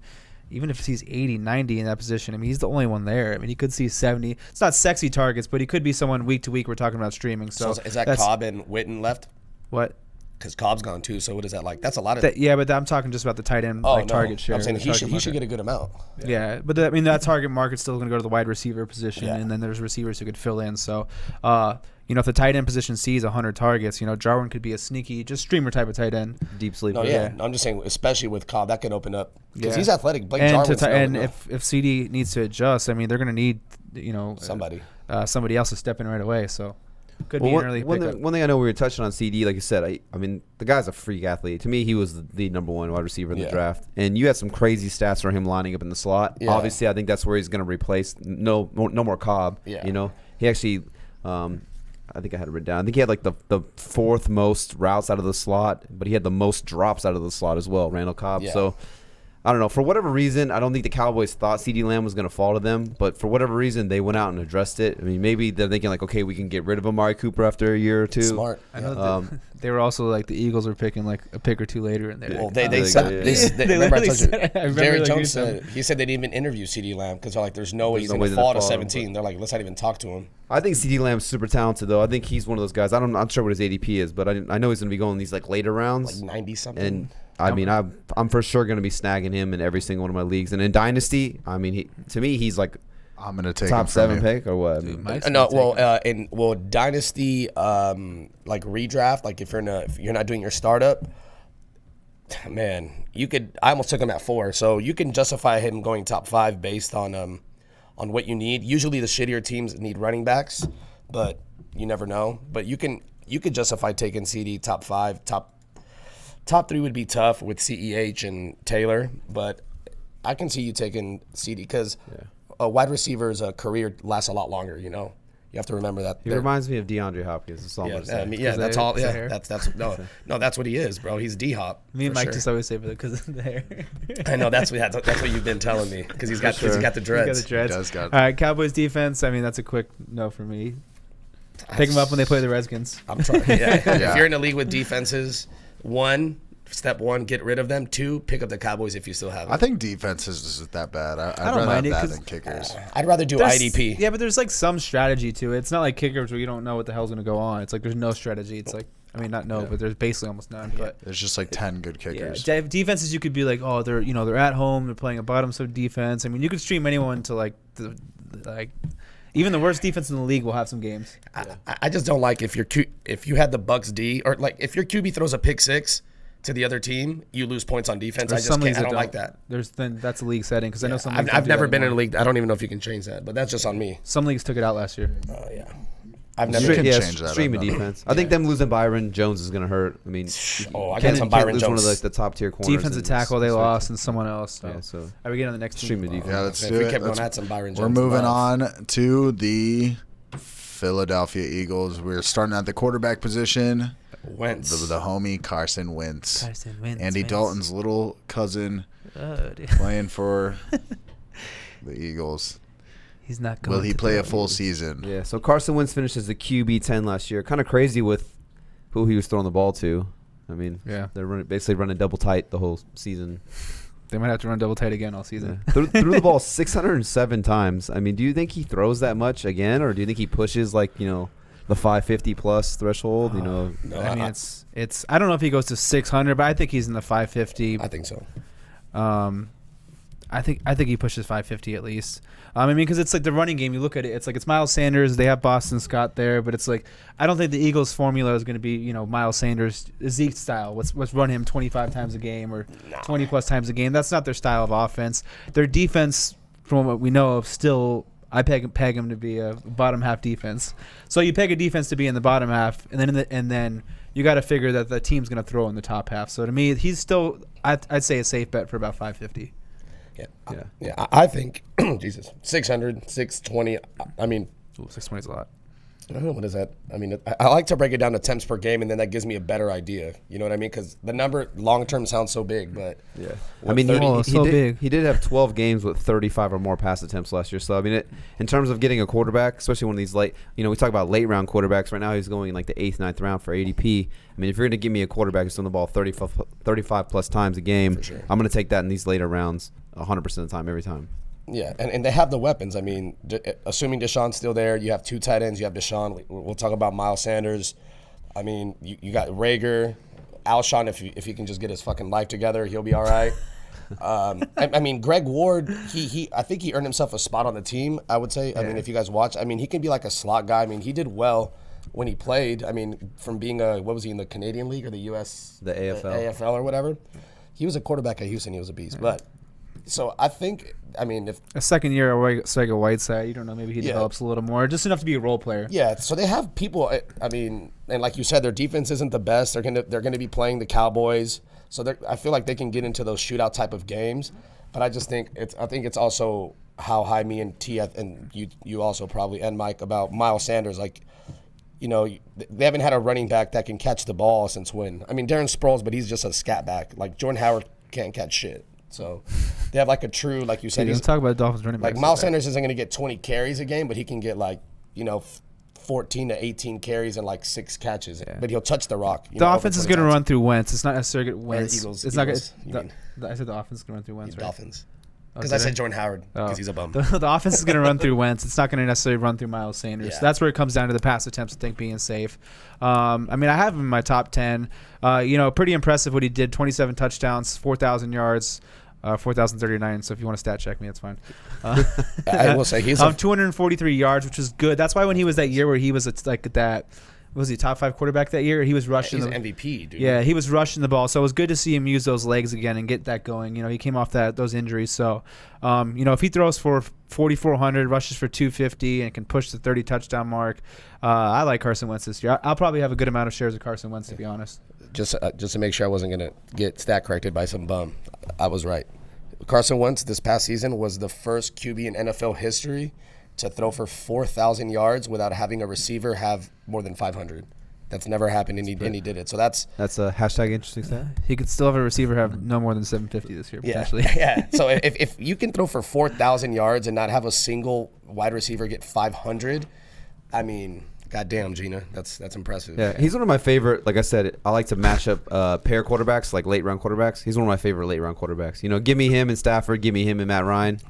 E: even if he's 80, 90 in that position, I mean, he's the only one there. I mean, he could see 70. It's not sexy targets, but he could be someone week to week we're talking about streaming. So
F: is that Cobb and Witten left?
E: What?
F: Because Cobb's gone too. So what is that like? That's a lot of.
E: Yeah, but I'm talking just about the tight end target share.
F: I'm saying he should get a good amount.
E: Yeah, but I mean that target market's still going to go to the wide receiver position, and then there's receivers who could fill in. So, if the tight end position sees 100 targets, Jarwin could be a sneaky, just streamer type of tight end.
D: Deep sleeper.
F: No, yeah. I'm just saying, especially with Cobb, that can open up because he's athletic. Blake Jarwin's
E: and if Cedee needs to adjust, I mean they're going to need
F: somebody
E: else to step in right away. So. Could be an early pickup.
D: One thing I know we were touching on Cedee, like you said, I mean the guy's a freak athlete. To me, he was the number one wide receiver in the draft, and you had some crazy stats for him lining up in the slot. Yeah. Obviously, I think that's where he's going to replace no more Cobb.
F: Yeah.
D: He actually, I think I had it written down. I think he had like the fourth most routes out of the slot, but he had the most drops out of the slot as well, Randall Cobb. Yeah. So. I don't know. For whatever reason, I don't think the Cowboys thought Cedee Lamb was going to fall to them. But for whatever reason, they went out and addressed it. I mean, maybe they're thinking like, okay, we can get rid of Amari Cooper after a year or two.
F: Smart.
E: I know they were also like the Eagles were picking like a pick or two later in there.
F: Well, they said remember I told you. Jerry Jones said he said they didn't even interview Cedee Lamb because they're like, there's no way he's going to fall to 17. They're like, let's not even talk to him.
D: I think Cedee Lamb's super talented though. I think he's one of those guys. I'm not sure what his ADP is, but I know he's going to be going these like later rounds,
F: like 90 something.
D: And I mean, I'm for sure going to be snagging him in every single one of my leagues. And in Dynasty, I mean, to me, he's like
C: I'm going to take
D: top
C: him
D: 7 pick or what?
F: Dynasty, like redraft, like if you're not doing your startup, man, you could. I almost took him at 4, so you can justify him going top 5 based on what you need. Usually, the shittier teams need running backs, but you never know. But you could justify taking Cedee top 5, Top 3 would be tough with CEH and Taylor, but I can see you taking Cedee because a wide receiver's career lasts a lot longer. You have to remember that.
D: He reminds me of DeAndre Hopkins. That's all I'm saying.
F: That's all. Yeah, that's what he is, bro. He's D-Hop.
E: Me and Mike just always say because of the hair.
F: I know that's what you've been telling me because he's got the dreads.
E: He does got it. All right, Cowboys defense. I mean, that's a quick no for me. Pick them up when they play the Redskins.
F: I'm trying. If you're in a league with defenses. Step 1, get rid of them. 2, pick up the Cowboys if you still have them.
C: I think defense isn't that bad. I'd
E: don't
C: rather
E: mind
C: have
E: it
C: that than kickers.
F: I'd rather do IDP.
E: Yeah, but there's like some strategy to it. It's not like kickers where you don't know what the hell's going to go on. It's like there's no strategy. It's like, I mean, not no, but there's basically almost none. But
C: there's just like 10 good kickers.
E: Yeah, defenses you could be like, oh, they're at home, they're playing a bottom sub defense. I mean, you could stream anyone to like even the worst defense in the league will have some games.
F: I just don't like if you had the Bucks D or like if your QB throws a pick 6 to the other team, you lose points on defense. I don't like that.
E: That's a league setting because I know some.
F: I've never been in a league. I don't even know if you can change that, but that's just on me.
E: Some leagues took it out last year.
F: Oh yeah. I've never
C: change that.
D: Stream of defense. I think them losing Byron Jones is going to hurt. I mean,
F: I got some Byron Jones.
D: One of the top tier corners.
E: Defensive tackle they lost and someone else. So.
D: Yeah, so
E: I would get on the next
D: stream of defense.
C: Yeah, let's do
F: we
C: it.
F: kept going at some Byron Jones.
C: We're moving on to the Philadelphia Eagles. We're starting at the quarterback position.
F: Wentz.
C: The homie Carson Wentz. Andy
E: Wentz.
C: Dalton's little cousin playing for the Eagles.
E: He's not going.
C: Will he play a full season?
D: Yeah, so Carson Wentz finished as the QB 10 last year. Kind of crazy with who he was throwing the ball to. I mean, they're basically running double tight the whole season.
E: They might have to run double tight again all season.
D: Yeah. Threw the ball 607 times. I mean, do you think he throws that much again, or do you think he pushes the 550 plus threshold?
F: No,
E: I mean, it's. I don't know if he goes to 600, but I think he's in the 550.
F: I think so.
E: I think he pushes 550 at least. I mean, because it's like the running game. You look at it, it's like it's Miles Sanders. They have Boston Scott there, but it's like I don't think the Eagles' formula is going to be Miles Sanders, Zeke style. Let's run him 25 times a game or 20 plus times a game. That's not their style of offense. Their defense, from what we know of, still I peg him to be a bottom half defense. So you peg a defense to be in the bottom half, and then you got to figure that the team's going to throw in the top half. So to me, he's still I'd say a safe bet for about 550.
F: Yeah. I think, Jesus, 600, 620. I mean,
E: 620 is a lot.
F: I don't know, what is that? I mean, I like to break it down to attempts per game, and then that gives me a better idea. You know what I mean? Because the number long term sounds so big, but
D: I mean,
E: big.
D: He did have 12 games with 35 or more pass attempts last year. So I mean, in terms of getting a quarterback, especially one of these late, we talk about late round quarterbacks. Right now, he's going in like the 8th, 9th round for ADP. I mean, if you're going to give me a quarterback who's throwing the ball 35 plus times a game,
F: sure.
D: I'm going to take that in these later rounds. 100% of the time, every time.
F: Yeah, and they have the weapons. I mean, assuming DeSean's still there, you have 2 tight ends. You have DeSean. We'll talk about Miles Sanders. I mean, you got Reagor, Alshon. If he can just get his fucking life together, he'll be all right. I mean, Greg Ward. I think he earned himself a spot on the team. I would say. I mean, if you guys watch, I mean, he can be like a slot guy. I mean, he did well when he played. I mean, from being what was he in the Canadian League or the U.S.
D: The AFL.
F: AFL or whatever. He was a quarterback at Houston. He was a beast, but. So I think, I mean, if
E: a second year away, Sega Whiteside, you don't know, maybe he develops a little more, just enough to be a role player.
F: Yeah, so they have people. I mean, and like you said, their defense isn't the best. They're gonna be playing the Cowboys, so I feel like they can get into those shootout type of games. But I just think it's also how high me and T and you also probably and Mike about Miles Sanders. Like, you know, they haven't had a running back that can catch the ball since when? I mean, Darren Sproles, but he's just a scat back. Like Jordan Howard can't catch shit. So they have like a true, like you said.
E: Let's talk about Dolphins running backs.
F: Like Miles Sanders isn't going to get 20 carries a game, but he can get like, 14 to 18 carries and like 6 catches. Yeah. But he'll touch the rock.
E: The offense is going to run through Wentz. It's not necessarily Wentz.
F: Eagles.
E: It's
F: Eagles,
E: not. I said the offense is going to run through Wentz, right?
F: Dolphins. Because I said Jordan Howard because he's a bum.
E: The offense is going to run through Wentz. It's not going to necessarily run through Miles Sanders.
F: Yeah.
E: So that's where it comes down to the pass attempts, I think, being safe. I mean, I have him in my top 10. Pretty impressive what he did. 27 touchdowns, 4,000 yards. 4,039. So if you want to stat check me, that's fine.
F: I will say he's
E: 243 yards, which is good. That's why when he was that year where he was like that, was he top 5 quarterback that year? He was rushing.
F: He's an MVP, dude.
E: Yeah, he was rushing the ball. So it was good to see him use those legs again and get that going. He came off those injuries. So, if he throws for 4,400, rushes for 250, and can push the 30 touchdown mark, I like Carson Wentz this year. I'll probably have a good amount of shares of Carson Wentz, to be honest.
F: Just to make sure I wasn't going to get stat corrected by some bum, I was right. Carson Wentz this past season was the first QB in NFL history to throw for 4,000 yards without having a receiver have more than 500. That's never happened, and he did it. So that's
D: a hashtag interesting stat.
E: He could still have a receiver have no more than 750 this year, potentially.
F: Yeah. So if you can throw for 4,000 yards and not have a single wide receiver get 500, I mean, goddamn, Gina, that's impressive.
D: Yeah, he's one of my favorite. Like I said, I like to match up pair quarterbacks, like late round quarterbacks. He's one of my favorite late round quarterbacks. Give me him and Stafford, give me him and Matt Ryan.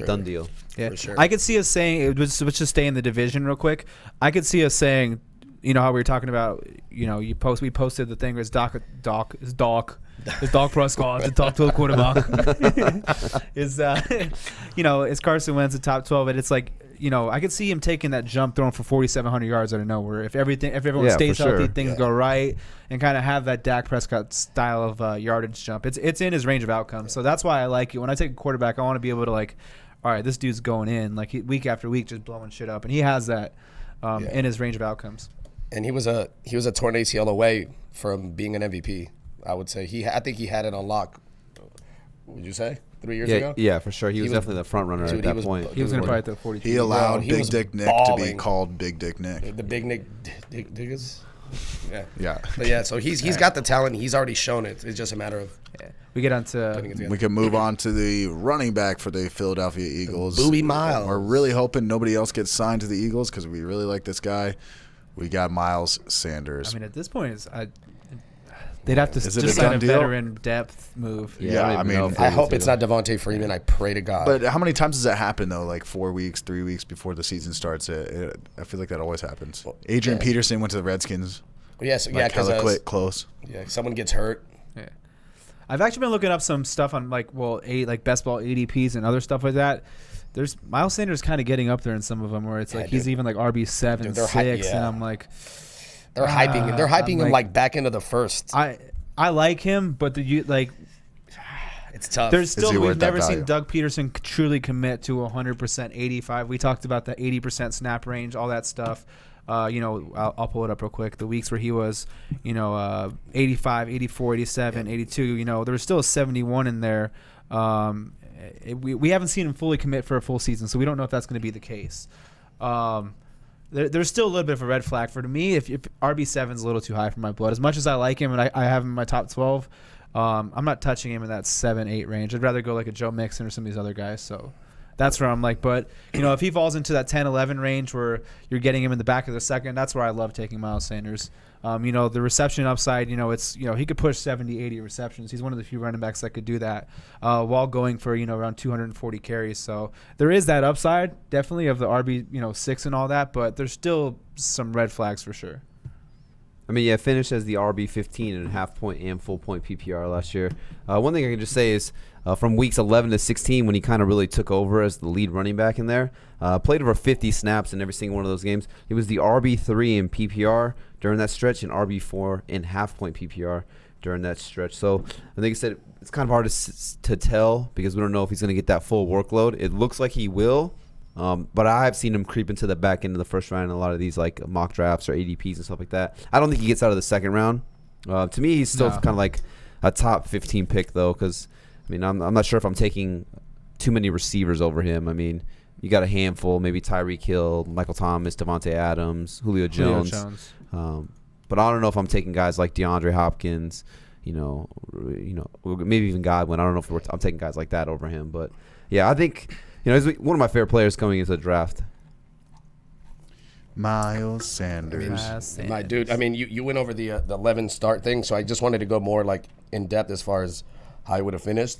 D: Done deal.
E: Yeah,
F: for sure.
E: I could see us saying, let's just stay in the division real quick. I could see us saying, how we were talking about, we posted the thing where it's Dak Prescott, the top 12 quarterback. It's Carson Wentz, the top 12, and it's like, I could see him taking that jump, throwing for 4,700 yards out of nowhere. If everyone stays healthy, things go right, and kind of have that Dak Prescott style of yardage jump. It's in his range of outcomes. So that's why I like it. When I take a quarterback, I want to be able to all right, this dude's going in week after week, just blowing shit up, and he has that in his range of outcomes.
F: And he was a torn ACL away from being an MVP. I would say I think he had it on lock. Would you say 3 years ago?
D: Yeah, for sure. He was definitely the front runner at that point.
E: He was going to probably throw 42.
C: He allowed Big Dick Nick to be called Big Dick Nick.
F: The Big Nick Diggers.
C: Yeah.
F: But yeah, so he's got the talent. He's already shown it. It's just a matter of
E: we get on to
C: we can move on to the running back for the Philadelphia Eagles.
F: Booby Miles.
C: We're really hoping nobody else gets signed to the Eagles because we really like this guy. We got Miles Sanders.
E: I mean, at this point, they'd have to just
C: a
E: sign a
C: done deal?
E: Veteran depth move.
C: Yeah, I mean,
F: I hope it's not Devontae Freeman. I pray to God.
C: But how many times does that happen though? Like 4 weeks, 3 weeks before the season starts. I feel like that always happens. Adrian Peterson went to the Redskins.
F: Yes, because
C: quit close.
F: Yeah, someone gets hurt.
E: Yeah, I've actually been looking up some stuff on best ball ADPs and other stuff like that. There's Miles Sanders kind of getting up there in some of them where it's he's even RB7, 6, and I'm like,
F: they're hyping him. They're hyping him back into the first.
E: I like him, but
F: it's tough.
E: There's still we've never seen Doug Peterson truly commit to 100% 85. We talked about the 80% snap range, all that stuff. I'll pull it up real quick. The weeks where he was, 85, 84, 87, 82. There was still a 71 in there. We haven't seen him fully commit for a full season, so we don't know if that's going to be the case. There's still a little bit of a red flag for me. If RB7 is a little too high for my blood, as much as I like him and I have him in my top 12, I'm not touching him in that 7-8 range. I'd rather go like a Joe Mixon or some of these other guys. So That's where I'm like, but if he falls into that 10-11 range where you're getting him in the back of the second, that's where I love taking Miles Sanders. The reception upside, it's he could push 70, 80 receptions. He's one of the few running backs that could do that while going for around 240 carries. So there is that upside, definitely, of the RB 6 and all that, but there's still some red flags for sure.
D: I mean, finished as the RB 15 and half point and full point PPR last year. One thing I can just say is from weeks 11 to 16, when he kind of really took over as the lead running back in there, played over 50 snaps in every single one of those games. He was the RB3 in PPR during that stretch and RB4 in half point PPR during that stretch. So I think I said it's kind of hard to tell because we don't know if he's going to get that full workload. It looks like he will. But I have seen him creep into the back end of the first round in a lot of these like mock drafts or ADPs and stuff like that. I don't think he gets out of the second round. To me, he's still kind of like a top 15 pick though, because I mean I'm not sure if I'm taking too many receivers over him. I mean, you got a handful, maybe Tyreek Hill, Michael Thomas, Devontae Adams, Julio Jones. But I don't know if I'm taking guys like DeAndre Hopkins, maybe even Godwin. I don't know if I'm taking guys like that over him. But yeah, I think. He's one of my favorite players coming into the draft.
C: Miles Sanders.
F: My dude, I mean, you went over the 11 start thing, so I just wanted to go more like in depth as far as how he would have finished.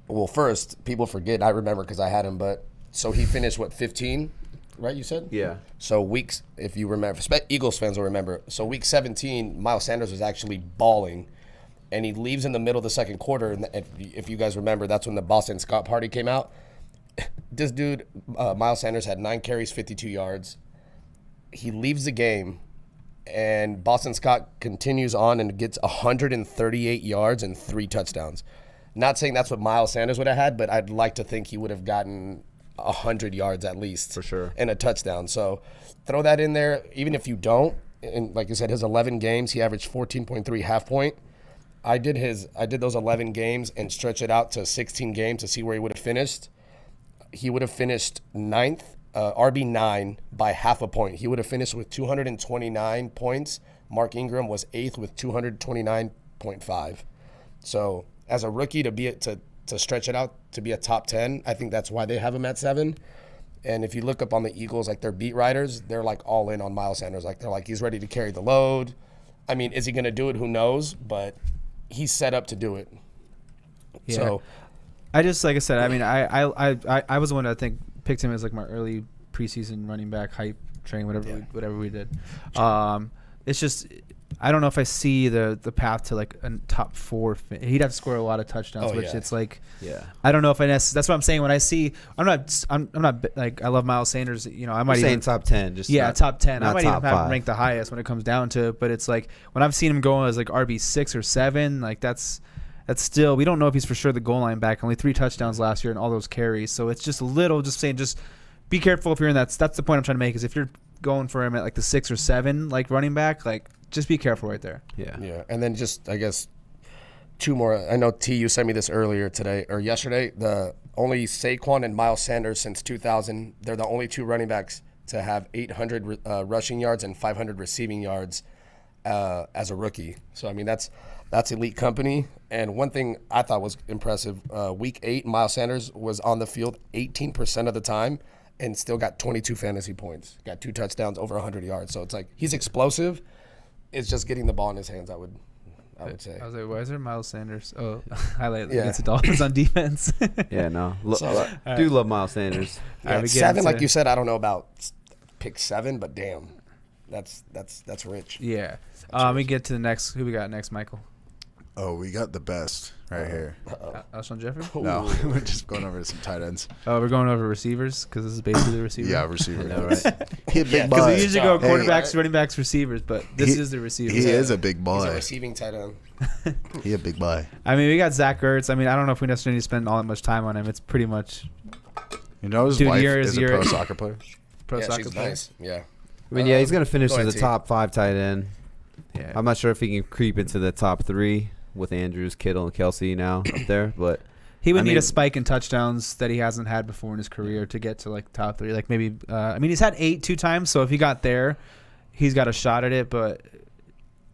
F: Well, first, people forget, I remember because I had him, but so he finished, 15, right, you said?
D: Yeah.
F: So weeks, if you remember, Eagles fans will remember, so week 17, Miles Sanders was actually balling. And he leaves in the middle of the second quarter. And if you guys remember, that's when the Boston Scott party came out. This dude, Miles Sanders, had 9 carries, 52 yards. He leaves the game, and Boston Scott continues on and gets 138 yards and 3 touchdowns. Not saying that's what Miles Sanders would have had, but I'd like to think he would have gotten 100 yards at least.
D: For sure.
F: And a touchdown. So throw that in there. Even if you don't, and like you said, his 11 games, he averaged 14.3 half point. I did those 11 games and stretch it out to 16 games to see where he would have finished. He would have finished 9th, RB9 by half a point. He would have finished with 229 points. Mark Ingram was 8th with 229.5. So as a rookie to stretch it out to be a top 10, I think that's why they have him at 7. And if you look up on the Eagles, like their beat writers, they're like all in on Miles Sanders. Like they're like, he's ready to carry the load. I mean, is he going to do it? Who knows? But he's set up to do it.
E: Yeah.
F: So
E: I just, like I said, I mean, I was the one that I think picked him as like my early preseason running back hype train, whatever we did. It's just, I don't know if I see the path to like a top 4. He'd have to score a lot of touchdowns, it's like, I don't know if that's what I'm saying when I see. I'm not like I love Miles Sanders. I might even
D: top 10. Just
E: top 10. I might even have
D: 5.
E: him ranked the highest when it comes down to it. But it's like when I've seen him go as like RB 6 or 7, like that's still, we don't know if he's for sure the goal line back. Only 3 touchdowns last year and all those carries. So it's just a little, just saying, just be careful if you're in that. That's the point I'm trying to make, is if you're going for him at like the 6 or 7 like running back, like just be careful right there.
F: Yeah. And then just, I guess, 2 more. I know T, you sent me this earlier today or yesterday. The only Saquon and Miles Sanders since 2000. They're the only 2 running backs to have 800 rushing yards and 500 receiving yards as a rookie. So I mean that's elite company. And one thing I thought was impressive, week 8, Miles Sanders was on the field 18% of the time and still got 22 fantasy points. Got 2 touchdowns, over 100 yards. So it's like he's explosive. It's just getting the ball in his hands, I would say.
E: I was like, why is there Miles Sanders? Oh, highlight against the Dolphins on defense.
D: Do love Miles Sanders.
F: Yeah, 7, like you said, I don't know about pick 7, but damn, that's rich.
E: Yeah. We get to the next. Who we got next, Michael?
C: Oh, we got the best right here.
E: Alshon Jeffrey?
C: No, we're just going over some tight ends.
E: Oh, we're going over receivers because this is basically the receiver.
C: Yeah, receiver.
E: I know, right?
C: Because
E: we usually go quarterbacks, running backs, receivers, but this is the receiver.
C: He is a big boy.
F: He's a receiving tight end.
C: He a big boy.
E: I mean, we got Zach Ertz. I mean, I don't know if we necessarily need to spend all that much time on him. It's pretty much.
C: His wife is a pro soccer player.
F: She's nice. Yeah.
D: I mean, he's going to finish as a
F: T.
D: top 5 tight end.
E: Yeah.
D: I'm not sure if he can creep into the top 3 with Andrews, Kittle, and Kelsey now up there, but
E: he would need a spike in touchdowns that he hasn't had before in his career to get to like top 3. Like maybe, he's had 8 2 times, so if he got there, he's got a shot at it. But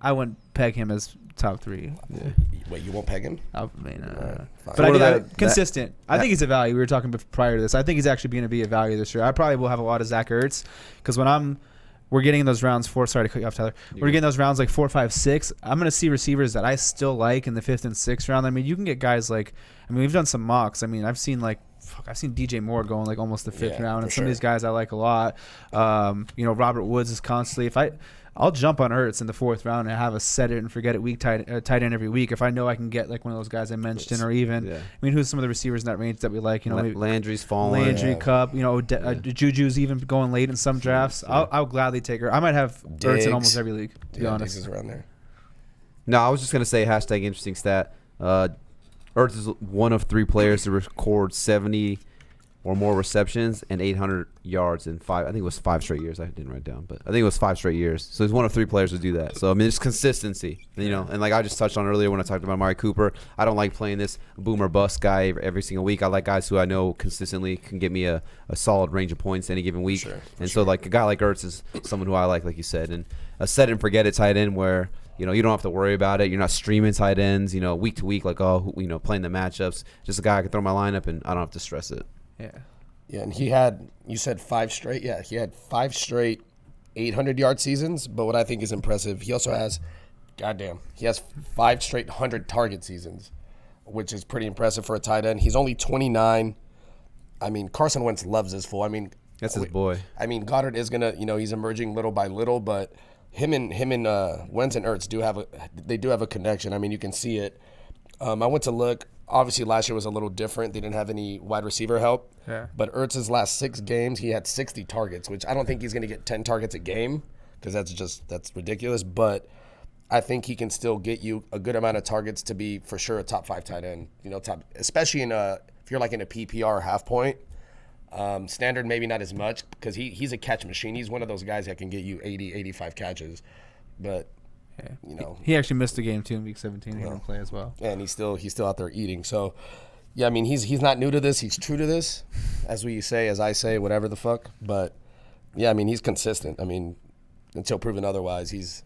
E: I wouldn't peg him as top 3.
D: Yeah.
F: Wait, you won't peg him?
E: I mean,
F: fine.
E: but I
D: What
E: do,
D: about
E: consistent. I think he's a value. We were talking prior to this. I think he's actually going to be a value this year. I probably will have a lot of Zach Ertz because we're getting in those rounds sorry to cut you off, Tyler. We're getting those rounds like 4, 5, 6. I'm going to see receivers that I still like in the 5th and 6th round. I mean, you can get guys like, we've done some mocks. I mean, I've seen DJ Moore going like almost the 5th round, and some of these guys I like a lot. Robert Woods is constantly. I'll jump on Ertz in the 4th round and have a set it and forget it week tight end every week if I know I can get like one of those guys I mentioned, or even who's some of the receivers in that range that we like? Maybe
D: Landry's falling.
E: Landry, Cup. Juju's even going late in some drafts. I'll gladly take her. I might have Ertz in almost every league. To be honest,
F: Diggs is around there.
D: No, I was just gonna say hashtag interesting stat. Ertz is one of 3 players to record 70 or more receptions and 800 yards in 5. I think it was 5 straight years. I didn't write it down, but I think it was 5 straight years. So he's one of 3 players to do that. So I mean, it's consistency, And like I just touched on earlier when I talked about Amari Cooper, I don't like playing this boom or bust guy every single week. I like guys who I know consistently can give me a solid range of points any given week. So like a guy like Ertz is someone who I like you said, and a set and forget it tight end where you don't have to worry about it. You're not streaming tight ends, week to week, like playing the matchups. Just a guy I can throw my lineup and I don't have to stress it.
F: Yeah, and he had, you said 5 straight? Yeah, he had 5 straight 800-yard seasons, but what I think is impressive, he also has, he has 5 straight 100-target seasons, which is pretty impressive for a tight end. He's only 29. I mean, Carson Wentz loves his fool. I mean,
D: that's his boy. I
F: mean, Goedert is going to, he's emerging little by little, but him and Wentz and Ertz do have a connection. I mean, you can see it. I went to look. Obviously, last year was a little different. They didn't have any wide receiver help.
E: Yeah.
F: But Ertz's last 6 games, he had 60 targets, which I don't think he's going to get 10 targets a game because that's ridiculous. But I think he can still get you a good amount of targets to be for sure a top 5 tight end. Especially if you're like in a PPR half point. Standard maybe not as much because he's a catch machine. He's one of those guys that can get you 80, 85 catches. But
E: he actually missed a game too in week 17. He didn't play as well.
F: And he's still out there eating. So, yeah, I mean, he's not new to this. He's true to this, as I say, whatever the fuck. But yeah, I mean, he's consistent. I mean, until proven otherwise, he's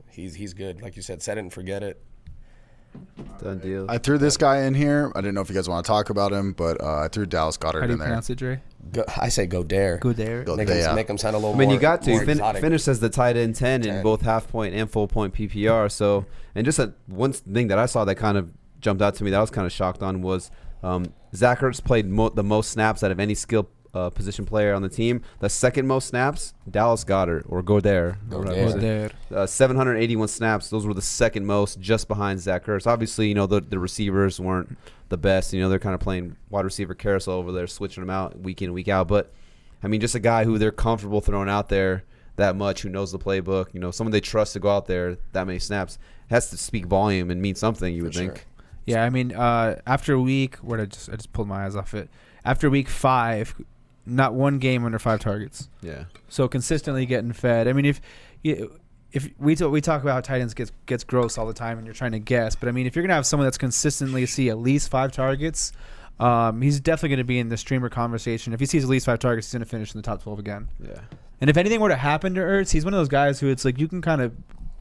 F: good. Like you said, set it and forget it.
D: Done deal.
C: I threw this guy in here. I didn't know if you guys want to talk about him, but I threw Dallas Goedert
E: How do you
C: in there.
E: pronounce it, Dre?
F: I say go dare.
E: Goedert.
F: Make him sound a little more.
D: I mean, you got to
F: exotic.
D: finish as the tight end 10 in both half point and full point PPR. So, and just one thing that I saw that kind of jumped out to me that I was kind of shocked on was Zach Ertz played the most snaps out of any skill position player on the team. The second most snaps, Dallas Goedert or Goedert. 781 snaps. Those were the second most, just behind Zach Ertz. Obviously, the receivers weren't the best. They're kind of playing wide receiver carousel over there, switching them out week in, week out. But I mean, just a guy who they're comfortable throwing out there that much, who knows the playbook. Someone they trust to go out there that many snaps has to speak volume and mean something. You would think.
E: Yeah, I mean, after week, I just pulled my eyes off it. After week 5. Not one game under 5 targets.
D: Yeah.
E: So consistently getting fed. I mean, if we talk about how tight ends gets gross all the time and you're trying to guess, but I mean, if you're gonna have someone that's consistently see at least 5 targets, he's definitely gonna be in the streamer conversation. If he sees at least 5 targets, he's gonna finish in the top 12 again.
D: Yeah.
E: And if anything were to happen to Ertz, he's one of those guys who it's like you can kind of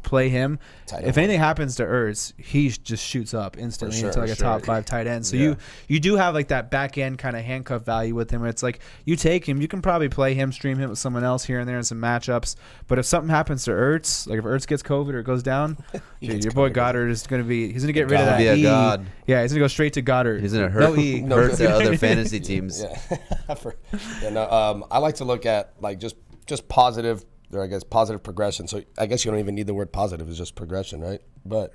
E: play him. If anything happens to Ertz, he just shoots up instantly into like a top 5 tight end. So you do have like that back end kind of handcuff value with him. It's like you take him, you can probably play him, stream him with someone else here and there in some matchups. But if something happens to Ertz, like if Ertz gets COVID or goes down, your boy Goedert is going to he's going to get rid of that E.
D: God.
E: Yeah, he's going to go straight to Goedert.
D: He's going to hurt,
E: no E.
D: hurt the other fantasy teams.
F: I like to look at like just positive. Or I guess positive progression. So I guess you don't even need the word positive. It's just progression, right? But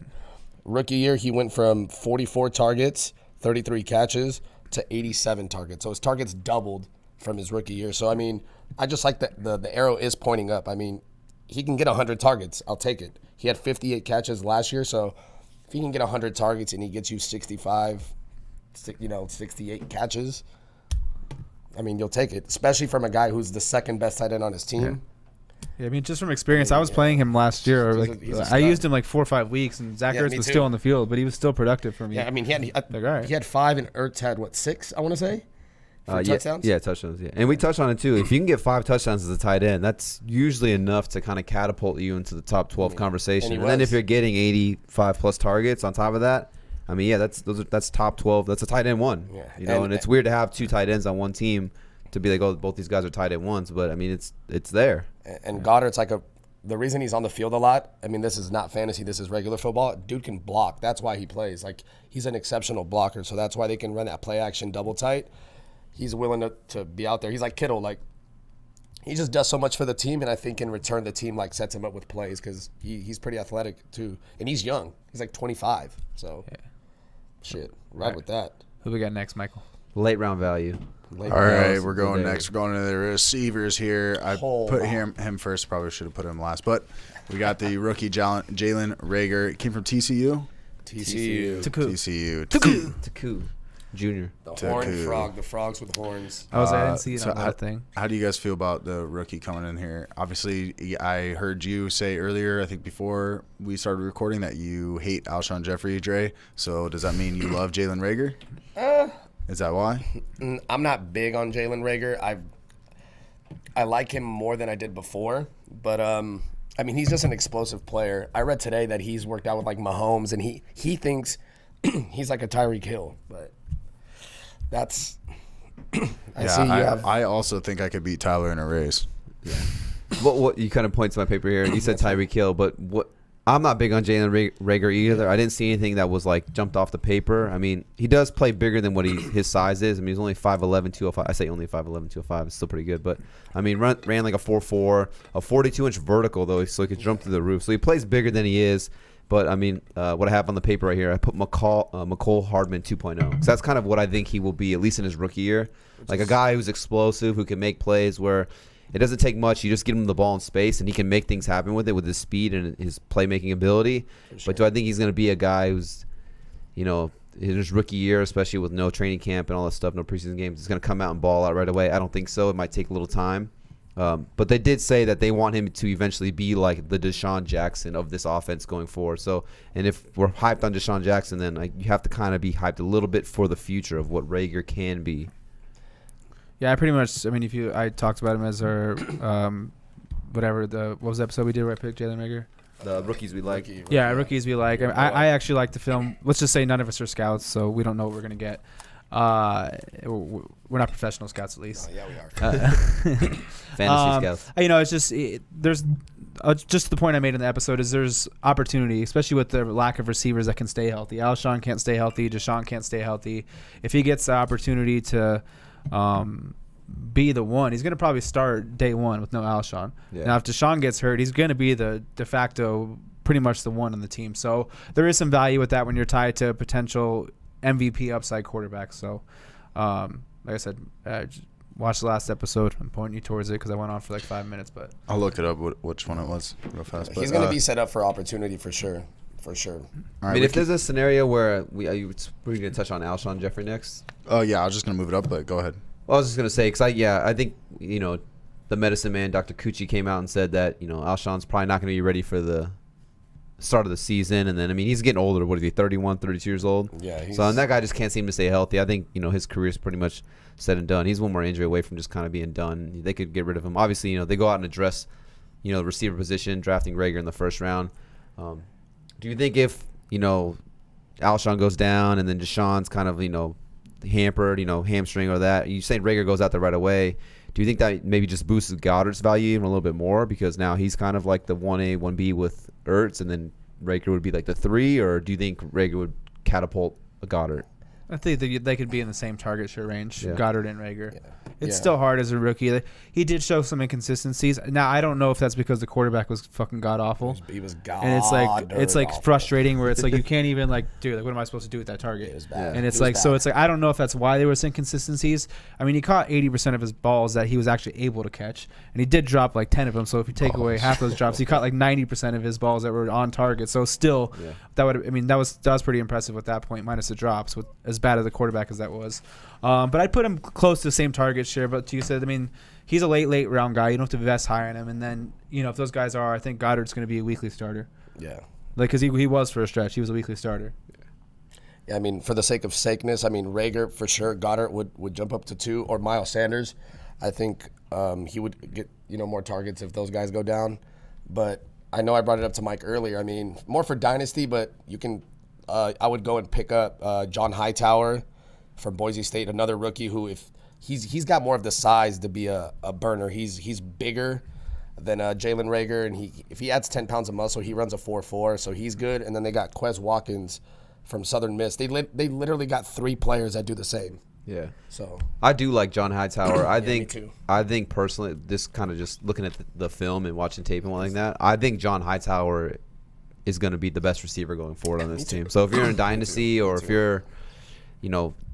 F: rookie year, he went from 44 targets, 33 catches to 87 targets. So his targets doubled from his rookie year. So, I mean, I just like that the arrow is pointing up. I mean, he can get 100 targets. I'll take it. He had 58 catches last year. So if he can get 100 targets and he gets you 68 catches, I mean, you'll take it, especially from a guy who's the second best tight end on his team.
E: Yeah. Yeah, I mean, just from experience, I was playing him last year. I used him like 4 or 5 weeks, and Zach Ertz was still on the field, but he was still productive for me.
F: Yeah, I mean, he had 5, and Ertz had 6? I want to say. Touchdowns.
D: Yeah, touchdowns. Yeah, and we touched on it too. If you can get 5 touchdowns as a tight end, that's usually enough to kind of catapult you into the top 12 conversation. And then if you're getting 85 plus targets on top of that, I mean, yeah, that's top 12. That's a tight end one.
F: Yeah.
D: You know, and it's weird to have 2 tight ends on one team to be like, oh, both these guys are tight end ones. But I mean, it's there.
F: And Goddard's like the reason he's on the field a lot, I mean, this is not fantasy, this is regular football. Dude can block. That's why he plays. Like, he's an exceptional blocker, so that's why they can run that play action double tight. He's willing to be out there. He's like Kittle. Like, he just does so much for the team, and I think in return the team, like, sets him up with plays because he's pretty athletic, too. And he's young. He's like 25. So, shit, ride with that.
E: Who we got next, Michael?
D: Late round value.
C: All right, we're going next. We're going to the receivers here. I put him first. Probably should have put him last. But we got the rookie Jalen Reagor. He came from TCU.
D: Taku Junior.
F: The horned frog. The frogs with horns.
E: I didn't see it on that thing.
C: How do you guys feel about the rookie coming in here? Obviously, I heard you say earlier, I think before we started recording, that you hate Alshon Jeffrey, Dre. So does that mean you love Jalen Reagor? Is that why?
F: I'm not big on Jalen Reagor. I like him more than I did before, but I mean, he's just an explosive player. I read today that he's worked out with like Mahomes, and he thinks he's like a Tyreek Hill, but that's
C: I also think I could beat Tyler in a race.
D: Yeah. What you kind of point to my paper here. You said Tyreek Hill, but what? I'm not big on Jalen Reagor either. I didn't see anything that was like jumped off the paper. I mean, he does play bigger than what his size is. I mean, he's only 5'11", 205. I say only 5'11", 205. It's still pretty good. But, I mean, ran like a 4.4, a 42-inch vertical, though, so he could jump through the roof. So he plays bigger than he is. But, I mean, what I have on the paper right here, I put McCole Hardman 2.0. So that's kind of what I think he will be, at least in his rookie year. Like a guy who's explosive, who can make plays where – it doesn't take much. You just give him the ball in space, and he can make things happen with it with his speed and his playmaking ability. Sure. But do I think he's going to be a guy who's, you know, in his rookie year, especially with no training camp and all that stuff, no preseason games, he's going to come out and ball out right away? I don't think so. It might take a little time. But they did say that they want him to eventually be like the DeSean Jackson of this offense going forward. So, and if we're hyped on DeSean Jackson, then you have to kind of be hyped a little bit for the future of what Reagor can be.
E: Yeah, I pretty much. I mean, I talked about him as our, what was the episode we did where I picked Jalen Reagor?
D: The rookies we like.
E: Rookies we like. I actually like the film. Let's just say none of us are scouts, so we don't know what we're gonna get. We're not professional scouts, at least.
F: Yeah, we are.
D: Fantasy scouts.
E: You know, it's just there's just the point I made in the episode is there's opportunity, especially with the lack of receivers that can stay healthy. Alshon can't stay healthy. DeSean can't stay healthy. If he gets the opportunity to be the one, he's going to probably start day one with no Alshon. Yeah. Now, if DeSean gets hurt, he's going to be the de facto pretty much the one on the team. So there is some value with that when you're tied to a potential MVP upside quarterback. So, like I said, watch the last episode. I'm pointing you towards it because I went on for like 5 minutes. But
C: I'll look it up which one it was real fast.
F: He's going to be set up for opportunity for sure. For sure.
C: Right,
D: I mean, if there's a scenario where we're going to touch on Alshon Jeffrey next.
C: Oh yeah, I was just going to move it up, but go ahead.
D: Well, I was just going to say, because I think, you know, the medicine man, Dr. Cucci, came out and said that, you know, Alshon's probably not going to be ready for the start of the season. And then, I mean, he's getting older. What is he, 31, 32 years old?
F: Yeah.
D: So, and that guy just can't seem to stay healthy. I think, you know, his career's pretty much said and done. He's one more injury away from just kind of being done. They could get rid of him. Obviously, you know, they go out and address, you know, the receiver position, drafting Reagor in the first round. Do you think if, you know, Alshon goes down and then DeSean's kind of, you know, hampered, you know, hamstring or that, you say Reagor goes out there right away, do you think that maybe just boosts Goedert's value even a little bit more because now he's kind of like the 1A, 1B with Ertz and then Reagor would be like the 3, or do you think Reagor would catapult a Goedert?
E: I think they could be in the same target share range, Goedert and Reagor.
F: Yeah.
E: It's still hard as a rookie. He did show some inconsistencies. Now I don't know if that's because the quarterback was fucking god awful.
F: He was god.
E: And it's like frustrating where it's like you can't even like, dude, like what am I supposed to do with that target?
F: It was bad.
E: And it's like so it's like I don't know if that's why there was inconsistencies. I mean, he caught 80% of his balls that he was actually able to catch, and he did drop like 10 of them. So if you take away half those drops, he caught like 90% of his balls that were on target. So still, that was pretty impressive at that point, minus the drops, with as bad as the quarterback as that was. But I'd put him close to the same target share. But you said, I mean, he's a late round guy. You don't have to invest high on him. And then, you know, if those guys are, I think Goedert's going to be a weekly starter.
F: Yeah.
E: Like, because he was for a stretch. He was a weekly starter.
F: Yeah, I mean, for the sake of sakeness, I mean, Reagor for sure. Goedert would jump up to 2, or Miles Sanders. I think he would get, you know, more targets if those guys go down. But I know I brought it up to Mike earlier. I mean, more for dynasty, but you can I would go and pick up John Hightower from Boise State, another rookie who, if he's got more of the size to be a burner. He's bigger than Jalen Reagor, and if he adds 10 pounds of muscle, he runs a 4.4, so he's good. And then they got Quez Watkins from Southern Miss. They literally got 3 players that do the same.
D: Yeah.
F: So
D: I do like John Hightower.
F: me too.
D: I think personally, this kind of just looking at the film and watching tape and like that, I think John Hightower is going to be the best receiver going forward on this team. So if you're in Dynasty or if you're,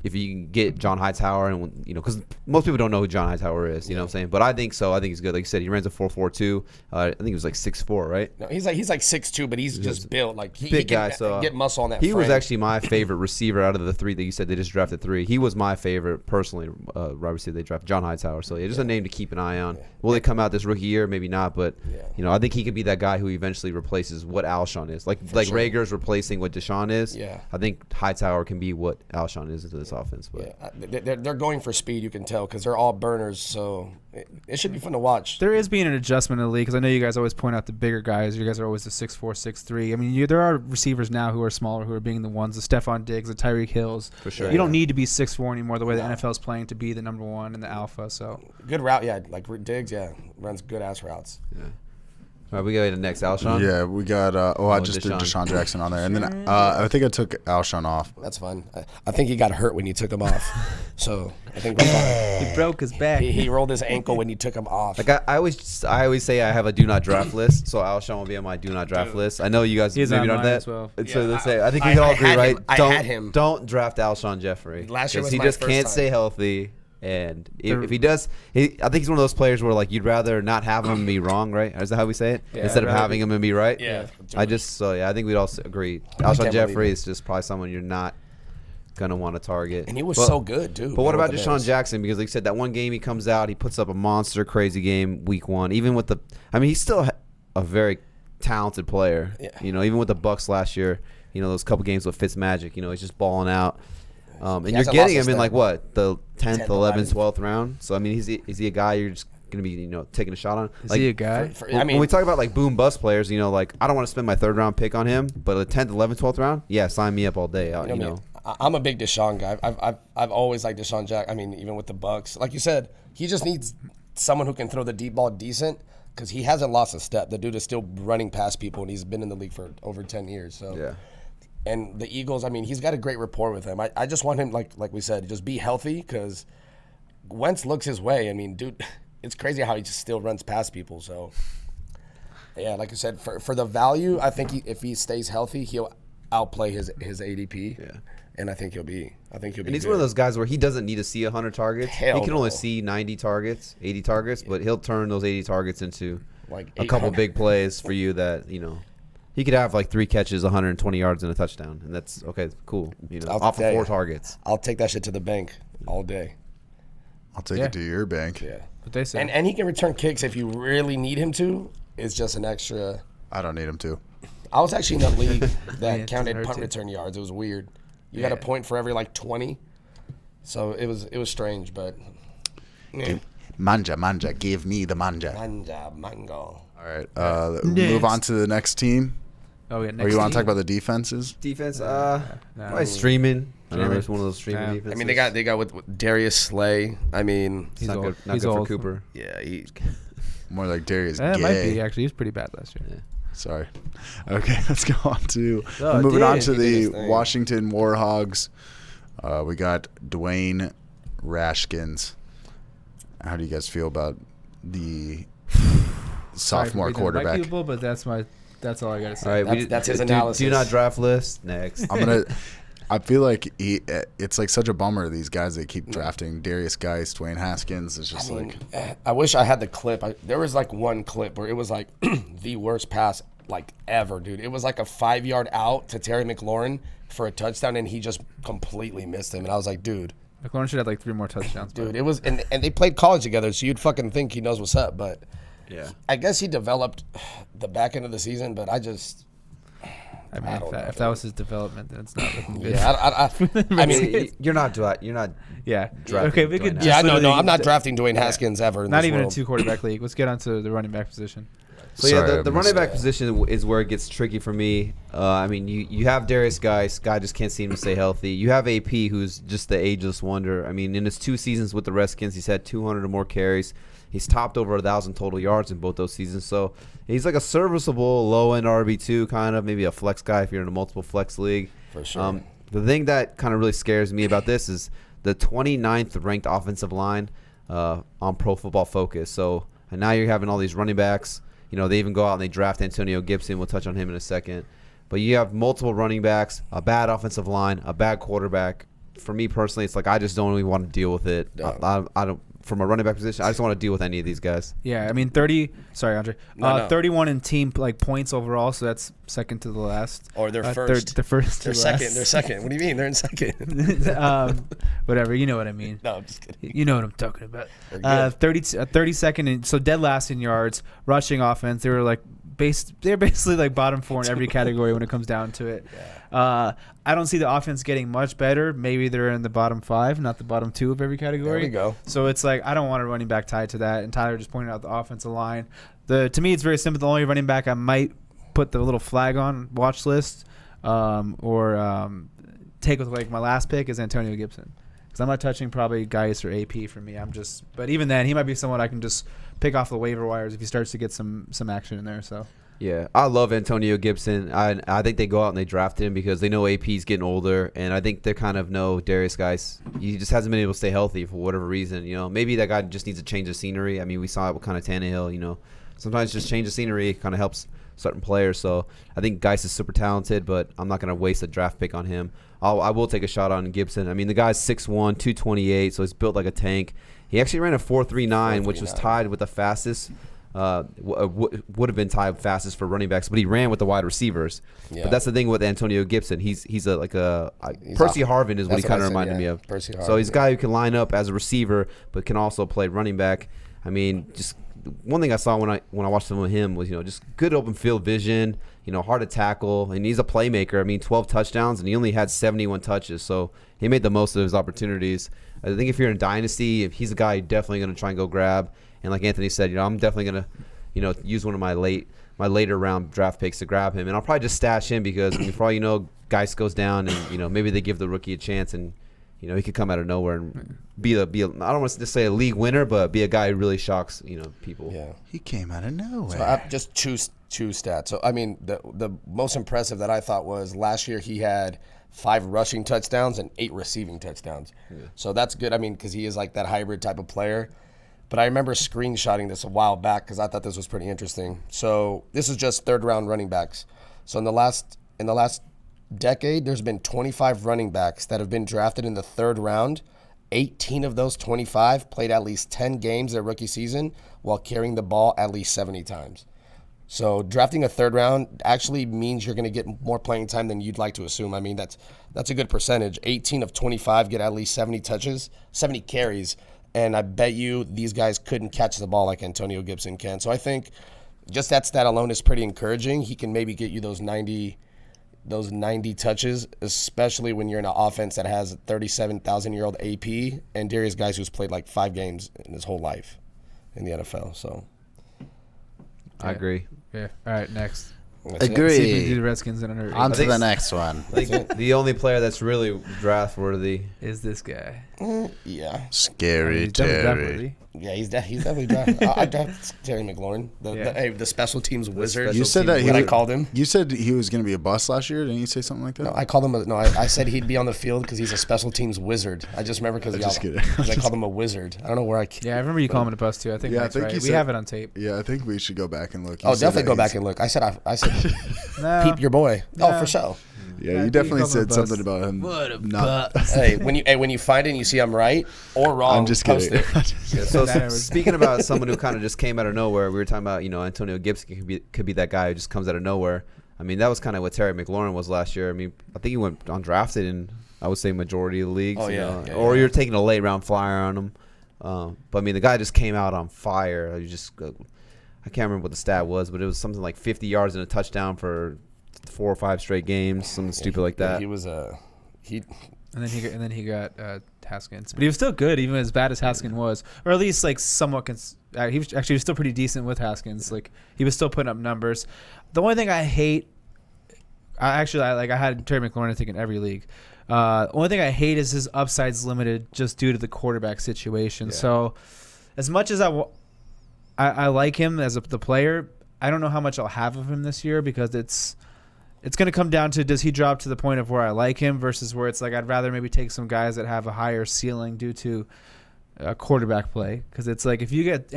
D: if you can get John Hightower and because most people don't know who John Hightower is, you know what I'm saying? But I think so. I think he's good. Like you said, he runs a 4.42. I think he was like 6'4", right?
F: No, he's like 6'2", but he's just built like
D: big guy. So
F: get muscle on that.
D: He was
F: frame.
D: actually my favorite receiver out of the 3 that you said they just drafted 3. He was my favorite personally. Wide receiver they drafted John Hightower. So just a name to keep an eye on. Will they come out this rookie year? Maybe not, but I think he could be that guy who eventually replaces what Alshon is. Like sure. Reagor's replacing what DeSean is.
F: Yeah.
D: I think Hightower can be what Alshon is into this offense. But
F: they're going for speed, you can tell, because they're all burners. So it should be fun to watch.
E: There is being an adjustment in the league because I know you guys always point out the bigger guys. You guys are always the 6'4", 6'3". I mean, there are receivers now who are smaller who are being the ones, the Stephon Diggs, the Tyreek Hills.
D: For sure.
E: You don't need to be 6'4" anymore the way the NFL is playing to be the number 1 and the alpha. So
F: good route, like Diggs, runs good ass routes.
D: Yeah. All right, we go to the next Alshon.
C: Yeah, we got. I just did DeSean Jackson on there, and then I think I took Alshon off.
F: That's fine. I think he got hurt when you took him off, so I think we're fine.
E: he broke his back.
F: He rolled his ankle when you took him off.
D: Like I always say I have a do not draft list, so Alshon will be on my do not draft list. I know you guys
E: He's
D: maybe
E: on
D: don't
E: mine
D: that.
E: as well.
D: So let's say I think we can all agree, right?
F: I had him.
D: Don't draft Alshon Jeffrey.
F: Last year was
D: he
F: my
D: just
F: first
D: can't
F: time.
D: stay healthy. And if he does, I think he's one of those players where like you'd rather not have him be wrong, right? Is that how we say it?
F: Yeah,
D: Instead of having him and be right.
F: Yeah.
D: I think we'd all agree. Alshon Jeffrey is just probably someone you're not gonna want to target.
F: And he was so good too.
D: But what about DeSean Jackson? Because like you said, that one game he comes out, he puts up a monster crazy game week 1. Even with he's still a very talented player.
F: Yeah.
D: Even with the Bucks last year, those couple games with Fitzmagic, he's just balling out. And you're
F: hasn't
D: getting
F: lost
D: him
F: a
D: in
F: step.
D: like what, the 10th, 11th,
F: 11th.
D: 12th round. So I mean, is he a guy you're just gonna be taking a shot on?
E: Is he a guy?
D: When we talk about like boom bust players, like I don't want to spend my 3rd round pick on him, but the 10th, 11th, 12th round, yeah, sign me up all day.
F: I'm a big DeSean guy. I've always liked DeSean Jack. I mean, even with the Bucks, like you said, he just needs someone who can throw the deep ball decent because he hasn't lost a step. The dude is still running past people, and he's been in the league for over 10 years. So
D: yeah.
F: And the Eagles, I mean, he's got a great rapport with them. I just want him, like we said, just be healthy because Wentz looks his way. I mean, dude, it's crazy how he just still runs past people. So, yeah, like I said, for the value, I think if he stays healthy, he'll outplay his ADP.
D: Yeah.
F: And I think he'll be.
D: And he's
F: good.
D: one of those guys where he doesn't need to see 100 targets.
F: Hell
D: he can only
F: no.
D: see 90 targets, 80 targets, but he'll turn those 80 targets into
F: Like
D: a couple
F: 800.
D: big plays for you that he could have like 3 catches, 120 yards, and a touchdown, and that's okay, cool. Off of 4 targets.
F: I'll take that shit to the bank all day.
C: I'll take it to your bank.
F: Yeah.
E: What they say.
F: And he can return kicks if you really need him to. It's just an extra.
C: I don't need him to.
F: I was actually in a league
E: Yeah,
F: that
E: it
F: counted
E: doesn't hurt
F: punt
E: to.
F: return yards. It was weird. You got a point for every like 20. So it was strange, but
C: Manja, give me the manja.
F: manja mango.
C: All right, move on to the next team.
E: Oh, yeah.
C: Or
E: Next
C: you want to
E: team.
C: talk about the defenses?
D: Defense, probably streaming. I don't know, it's one of those streaming
E: Yeah.
D: defenses.
F: I mean, they got with Darius Slay. I mean,
D: It's
E: He's
D: not
E: old.
D: good. Not
E: He's
D: good
E: old.
D: for Cooper.
F: yeah, he.
C: More like Darius
E: That
C: Gay.
E: might be actually. He was pretty bad last year.
D: Yeah.
C: Sorry. Okay, let's go on to
E: Oh,
C: moving on
E: dude.
C: to
F: He did his
C: the
F: thing.
C: Washington Warhogs. We got Dwayne Haskinns. How do you guys feel about the sophomore
E: Sorry for
C: quarterback?
E: people, but that's all I gotta say.
D: All right,
F: That's his
D: do
F: analysis.
D: not draft list. Next.
C: I feel like it's like such a bummer. These guys they keep drafting Darius Geist, Dwayne Haskins. It's just
F: I wish I had the clip. There was like one clip where it was like the worst pass like ever, dude. It was like a 5-yard out to Terry McLaurin for a touchdown, and he just completely missed him. And I was like, dude,
E: McLaurin should have like 3 more touchdowns.
F: dude, it was, and they played college together, so you'd fucking think he knows what's up. But
D: Yeah.
F: I guess he developed the back end of the season, but I just.
E: I mean,
F: don't know,
E: if that was his development, then it's not looking good.
F: Yeah, I mean,
D: You're not drafting.
E: Yeah.
D: drafting
E: Okay, we
D: Dwayne
E: could.
D: Haskins.
F: yeah,
E: just
F: no,
E: literally-
F: I'm not drafting Dwayne Haskins ever in
E: Not
F: this
E: even
F: world.
E: a 2 quarterback league. Let's get on to the running back position.
D: So
C: Sorry,
D: yeah,
C: I
D: the
C: missed
D: running back
C: it.
D: position is where it gets tricky for me. I mean, you have Darius Guy just can't seem to stay healthy. You have AP, who's just the ageless wonder. I mean, in his 2 seasons with the Redskins, he's had 200 or more carries. He's topped over 1,000 total yards in both those seasons. So he's like a serviceable low-end RB2 kind of, maybe a flex guy if you're in a multiple flex league.
F: For sure.
D: The thing that kind of really scares me about this is the 29th ranked offensive line on Pro Football Focus. So and now you're having all these running backs. You know, they even go out and they draft Antonio Gibson. We'll touch on him in a second. But you have multiple running backs, a bad offensive line, a bad quarterback. For me personally, it's like I just don't really want to deal with it.
F: No.
D: I don't. From a running back position, I just don't want to deal with any of these guys.
E: Yeah, I mean 30. Sorry, Andre.
F: No.
E: 31 in team like points overall, so that's second to the last.
F: Or they're first.
E: They're first.
F: They're
E: to
F: second.
E: last.
F: They're second. What do you mean? They're in second.
E: Whatever, you know what I mean.
F: No, I'm just kidding.
E: You know what I'm talking about.
F: They're good.
E: 32nd, and so dead last in yards, rushing offense. They were like they're basically like bottom 4 in every category when it comes down to it.
F: Yeah.
E: I don't see the offense getting much better. Maybe they're in the bottom 5, not the bottom 2 of every category.
F: There we go.
E: So it's like I don't want a running back tied to that. And Tyler just pointed out the offensive line. To me, it's very simple. The only running back I might put the little flag on watch list or take with like my last pick is Antonio Gibson. Because I'm not touching probably Geis or AP for me. But even then, he might be someone I can just pick off the waiver wires if he starts to get some action in there. So
D: Yeah, I love Antonio Gibson. I think they go out and they draft him because they know AP's getting older, and I think they kind of know Darius Guice. He just hasn't been able to stay healthy for whatever reason. You know, maybe that guy just needs a change of scenery. I mean, we saw it with kind of Tannehill. You know, sometimes just change of scenery kind of helps certain players. So I think Guice is super talented, but I'm not going to waste a draft pick on him. I will take a shot on Gibson. I mean, the guy's 6'1", 228, so he's built like a tank. He actually ran a 4.39, which was tied with the fastest. Would have been tied fastest for running backs, but he ran with the wide receivers.
F: Yeah.
D: But that's the thing with Antonio Gibson. He's
F: He's
D: Percy Harvin is what he kind of reminded me of.
F: Percy
D: So he's a
F: Harvin,
D: guy who can line up as a receiver, but can also play running back. I mean, just one thing I saw when I watched some of him was just good open field vision. Hard to tackle, and he's a playmaker. I mean, 12 touchdowns, and he only had 71 touches, so he made the most of his opportunities. I think if you're in Dynasty, if he's a guy you're definitely going to try and go grab. And like Anthony said, I'm definitely going to, use one of my later round draft picks to grab him. And I'll probably just stash him because, for all you know, Geis goes down and, maybe they give the rookie a chance and, he could come out of nowhere and be a I don't want to say a league winner, but be a guy who really shocks, people.
F: Yeah.
C: He came out of nowhere.
F: So I just two stats. So, I mean, the most impressive that I thought was last year he had 5 rushing touchdowns and 8 receiving touchdowns. Yeah. So that's good. I mean, because he is like that hybrid type of player. But I remember screenshotting this a while back because I thought this was pretty interesting. So this is just third-round running backs. So in the last decade, there's been 25 running backs that have been drafted in the 3rd round. 18 of those 25 played at least 10 games their rookie season while carrying the ball at least 70 times. So drafting a 3rd round actually means you're going to get more playing time than you'd like to assume. I mean, that's a good percentage. 18 of 25 get at least 70 touches, 70 carries. And I bet you these guys couldn't catch the ball like Antonio Gibson can. So I think just that stat alone is pretty encouraging. He can maybe get you those 90 touches, especially when you're in an offense that has a 37,000-year-old AP and Darius Guice who's played like 5 games in his whole life in the NFL. So
D: I agree.
E: yeah. All right, next.
F: that's it.
C: Agree.
E: See if we do the Redskins in under
C: On
E: eight.
C: to the next one.
D: I think the only player that's really draft worthy.
E: Is this guy?
F: Yeah.
C: Scary
E: He's definitely
C: Terry.
E: draft-worthy.
F: Yeah, he's definitely drafted. I drafted Terry McLaurin, the special teams wizard.
C: You said that
F: what I called him.
C: You said he was going to be a bust last year. Didn't you say something like that?
F: No, I called him. I said he'd be on the field because he's a special teams wizard. I just remember
C: Just kidding.
F: I called him a wizard. I don't know where I.
E: Yeah, I remember you calling him a bust too. I think
C: Yeah, I
E: that's
C: think
E: right.
C: you
E: We
C: said-
E: have it on tape.
C: Yeah, I think we should go back and look. You
F: Oh,
C: said
F: definitely
C: that
F: go
C: he's-
F: back and look. I said,
E: No.
F: peep your boy. Oh,
E: No.
F: for sure.
C: Yeah,
E: Yeah, I
C: you
E: think
C: definitely
E: you called him a
C: said something
E: bust.
C: about him.
E: What a
C: not.
E: bust.
F: Hey, when you find it and you see I'm right or wrong,
C: I'm just
F: post
C: kidding.
F: it.
D: So
E: That ever-
D: speaking about someone who kind of just came out of nowhere, we were talking about Antonio Gibson could be that guy who just comes out of nowhere. I mean, that was kind of what Terry McLaurin was last year. I mean, I think he went undrafted in I would say majority of the leagues.
F: Oh,
D: you
F: yeah,
D: know,
F: yeah,
D: or
F: yeah.
D: you're taking a late round flyer on him. But I mean, the guy just came out on fire. I can't remember what the stat was, but it was something like 50 yards and a touchdown for 4 or 5 straight games, something stupid like that.
F: He was he.
E: And then he got Haskins, but he was still good, even as bad as Haskins was, or at least like somewhat he was still pretty decent with Haskins. Like he was still putting up numbers. The only thing I hate, I had Terry McLaurin I think in every league. Only thing I hate is his upside's limited just due to the quarterback situation. Yeah. So as much as I like him as the player, I don't know how much I'll have of him this year because it's going to come down to does he drop to the point of where I like him versus where it's like I'd rather maybe take some guys that have a higher ceiling due to quarterback play. Because it's like if you get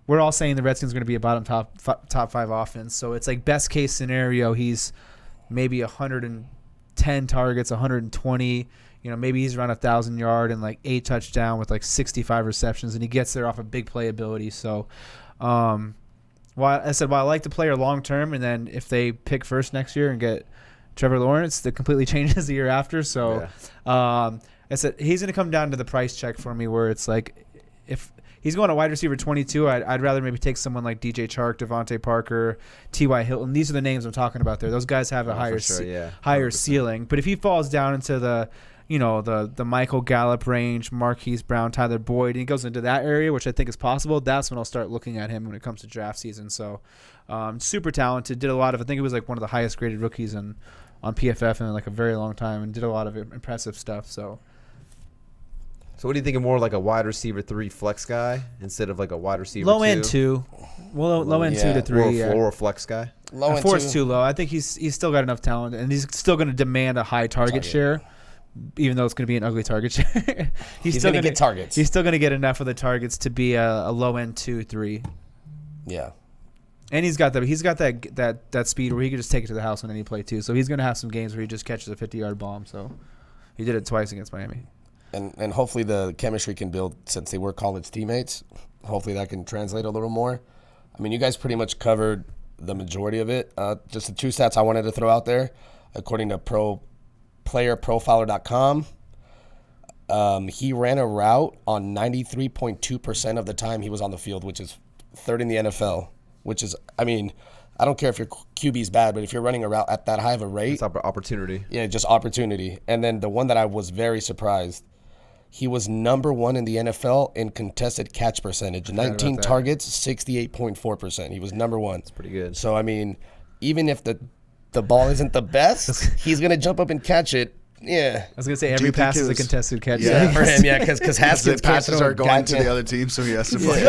E: we're all saying the Redskins are going to be a bottom top 5 offense. So it's like best case scenario, he's maybe 110 targets, 120. Maybe he's around 1,000 yard and like 8 touchdown with like 65 receptions, and he gets there off of big playability. So, while I like the player long term, and then if they pick first next year and get Trevor Lawrence, that completely changes the year after. So, I said he's going to come down to the price check for me, where it's like if he's going to wide receiver 22, I'd rather maybe take someone like DJ Chark, Devontae Parker, T.Y. Hilton. These are the names I'm talking about there. Those guys have a higher ceiling. But if he falls down into the Michael Gallup range, Marquise Brown, Tyler Boyd, and he goes into that area, which I think is possible, that's when I'll start looking at him when it comes to draft season. So super talented, did a lot of, I think it was like one of the highest graded rookies on PFF in like a very long time, and did a lot of impressive stuff. So
D: what do you think of more like a wide receiver 3 flex guy instead of like a wide receiver
E: low
D: 2?
E: End 2? Well, low end 2 to 3.
D: Or a floor flex guy?
F: Low end
E: 4 is too low. I think he's still got enough talent, and he's still going to demand a high target share. Even though it's going to be an ugly target share, he's still going to get targets. He's still going to get enough of the targets to be a low end 2-3.
F: Yeah,
E: and he's got that speed where he can just take it to the house on any play too. So he's going to have some games where he just catches a 50-yard bomb. So he did it twice against Miami.
F: And hopefully the chemistry can build since they were college teammates. Hopefully that can translate a little more. I mean, you guys pretty much covered the majority of it. Just the 2 stats I wanted to throw out there, according to PlayerProfiler.com. He ran a route on 93.2% of the time he was on the field, which is third in the NFL, which is, I mean, I don't care if your QB's bad, but if you're running a route at that high of a rate.
D: It's opportunity.
F: Yeah, just opportunity. And then the one that I was very surprised, he was number 1 in the NFL in contested catch percentage. 19 targets, 68.4%. He was number 1.
D: That's pretty good.
F: So, I mean, even if the ball isn't the best, he's going to jump up and catch it. Yeah.
E: I was going to say every pass is a contested catch.
F: Yeah, for him, yeah, because Haskins
C: passes are going to the other team, so he has to play.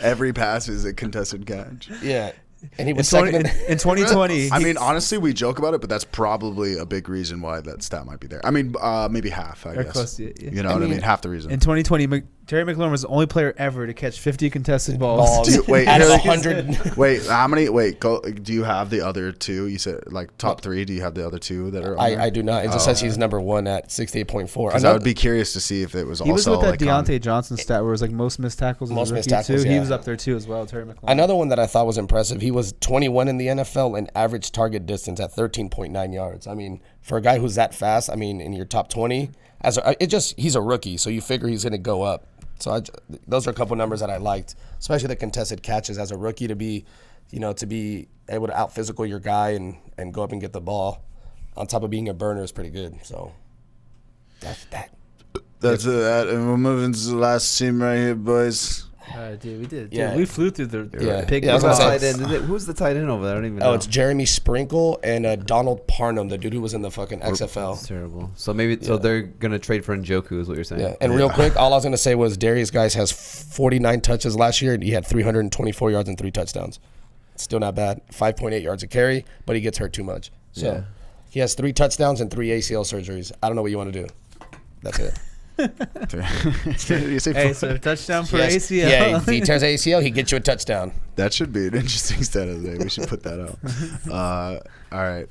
C: Every pass is a contested catch.
F: Yeah. And he was
E: in 2020.
C: I mean, honestly, we joke about it, but that's probably a big reason why that stat might be there. I mean, maybe half, I guess.
E: Close, yeah.
C: You know what I mean? Half the reason.
E: In 2020, Terry McLaurin was the only player ever to catch 50 contested balls.
F: Out of 100.
C: Wait, how many? Do you have the other 2? You said like top 3. Do you have the other 2 that are on there?
F: I do not. It just says he's number 1 at 68.4.
C: Because I would be curious to see if it was
E: he
C: also.
E: He was with that Deontay Johnson stat where it was like most missed tackles.
F: Most missed tackles,
E: too. He was up there too as well, Terry McLaurin.
F: Another one that I thought was impressive, he was 21 in the NFL in average target distance at 13.9 yards. I mean, for a guy who's that fast, I mean, in your top 20, he's a rookie, so you figure he's going to go up. So those are a couple numbers that I liked, especially the contested catches as a rookie to be able to out physical your guy and go up and get the ball on top of being a burner is pretty good. So that's that.
C: That's that. And we're moving to the last team right here, boys.
E: Dude, we did.
F: Yeah.
E: Dude, we flew through the pig.
F: Yeah,
D: who's the tight end over there? I don't even know.
F: Oh, it's Jeremy Sprinkle and Donald Parnam, the dude who was in the fucking XFL.
D: That's terrible. So so they're going to trade for Njoku is what you're saying.
F: Yeah, and real quick, all I was going to say was Darius Guys has 49 touches last year, and he had 324 yards and 3 touchdowns. Still not bad. 5.8 yards a carry, but he gets hurt too much. So he has 3 touchdowns and 3 ACL surgeries. I don't know what you want to do. That's it.
E: Hey, so touchdown for ACL.
F: Yeah, if he tears ACL, he gets you a touchdown.
C: That should be an interesting stat of the day. We should put that out. All right.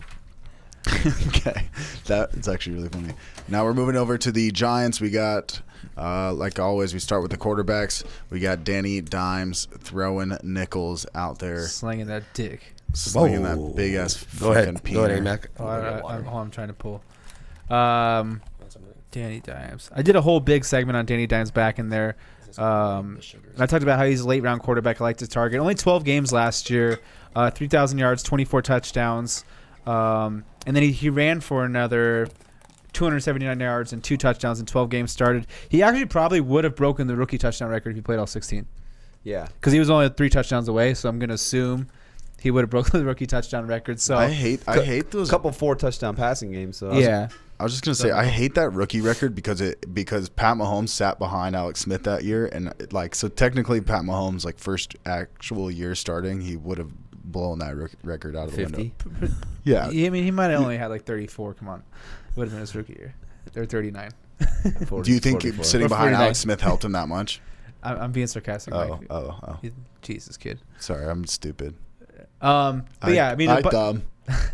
C: Okay. That's actually really funny. Now we're moving over to the Giants. We got, like always, we start with the quarterbacks. We got Danny Dimes throwing nickels out there.
E: Slinging that dick.
C: Slinging that big-ass fucking peanut.
F: Go ahead, Mac.
E: I'm trying to pull. Danny Dimes. I did a whole big segment on Danny Dimes back in there. And I talked about how he's a late-round quarterback. I like to target. Only 12 games last year, 3,000 yards, 24 touchdowns. And then he ran for another 279 yards and 2 touchdowns in 12 games started. He actually probably would have broken the rookie touchdown record if he played all 16.
D: Yeah.
E: Because he was only 3 touchdowns away, so I'm going to assume he would have broken the rookie touchdown record. So
C: I hate those.
D: Couple 4 touchdown passing games. So
C: I was just gonna say I hate that rookie record because Pat Mahomes sat behind Alex Smith that year, and so technically Pat Mahomes first actual year starting, he would have blown that record out of the
D: 50.
C: window. Yeah.
E: I mean, he might have only had 34. Come on, it would have been his rookie year. Or 39.
D: 40,
C: Do you think
D: 44.
C: sitting behind
E: 49.
C: Alex Smith helped him that much?
E: I'm being sarcastic.
C: Oh.
E: Jesus, kid.
C: Sorry, I'm stupid.
E: But yeah, I mean,
C: dumb.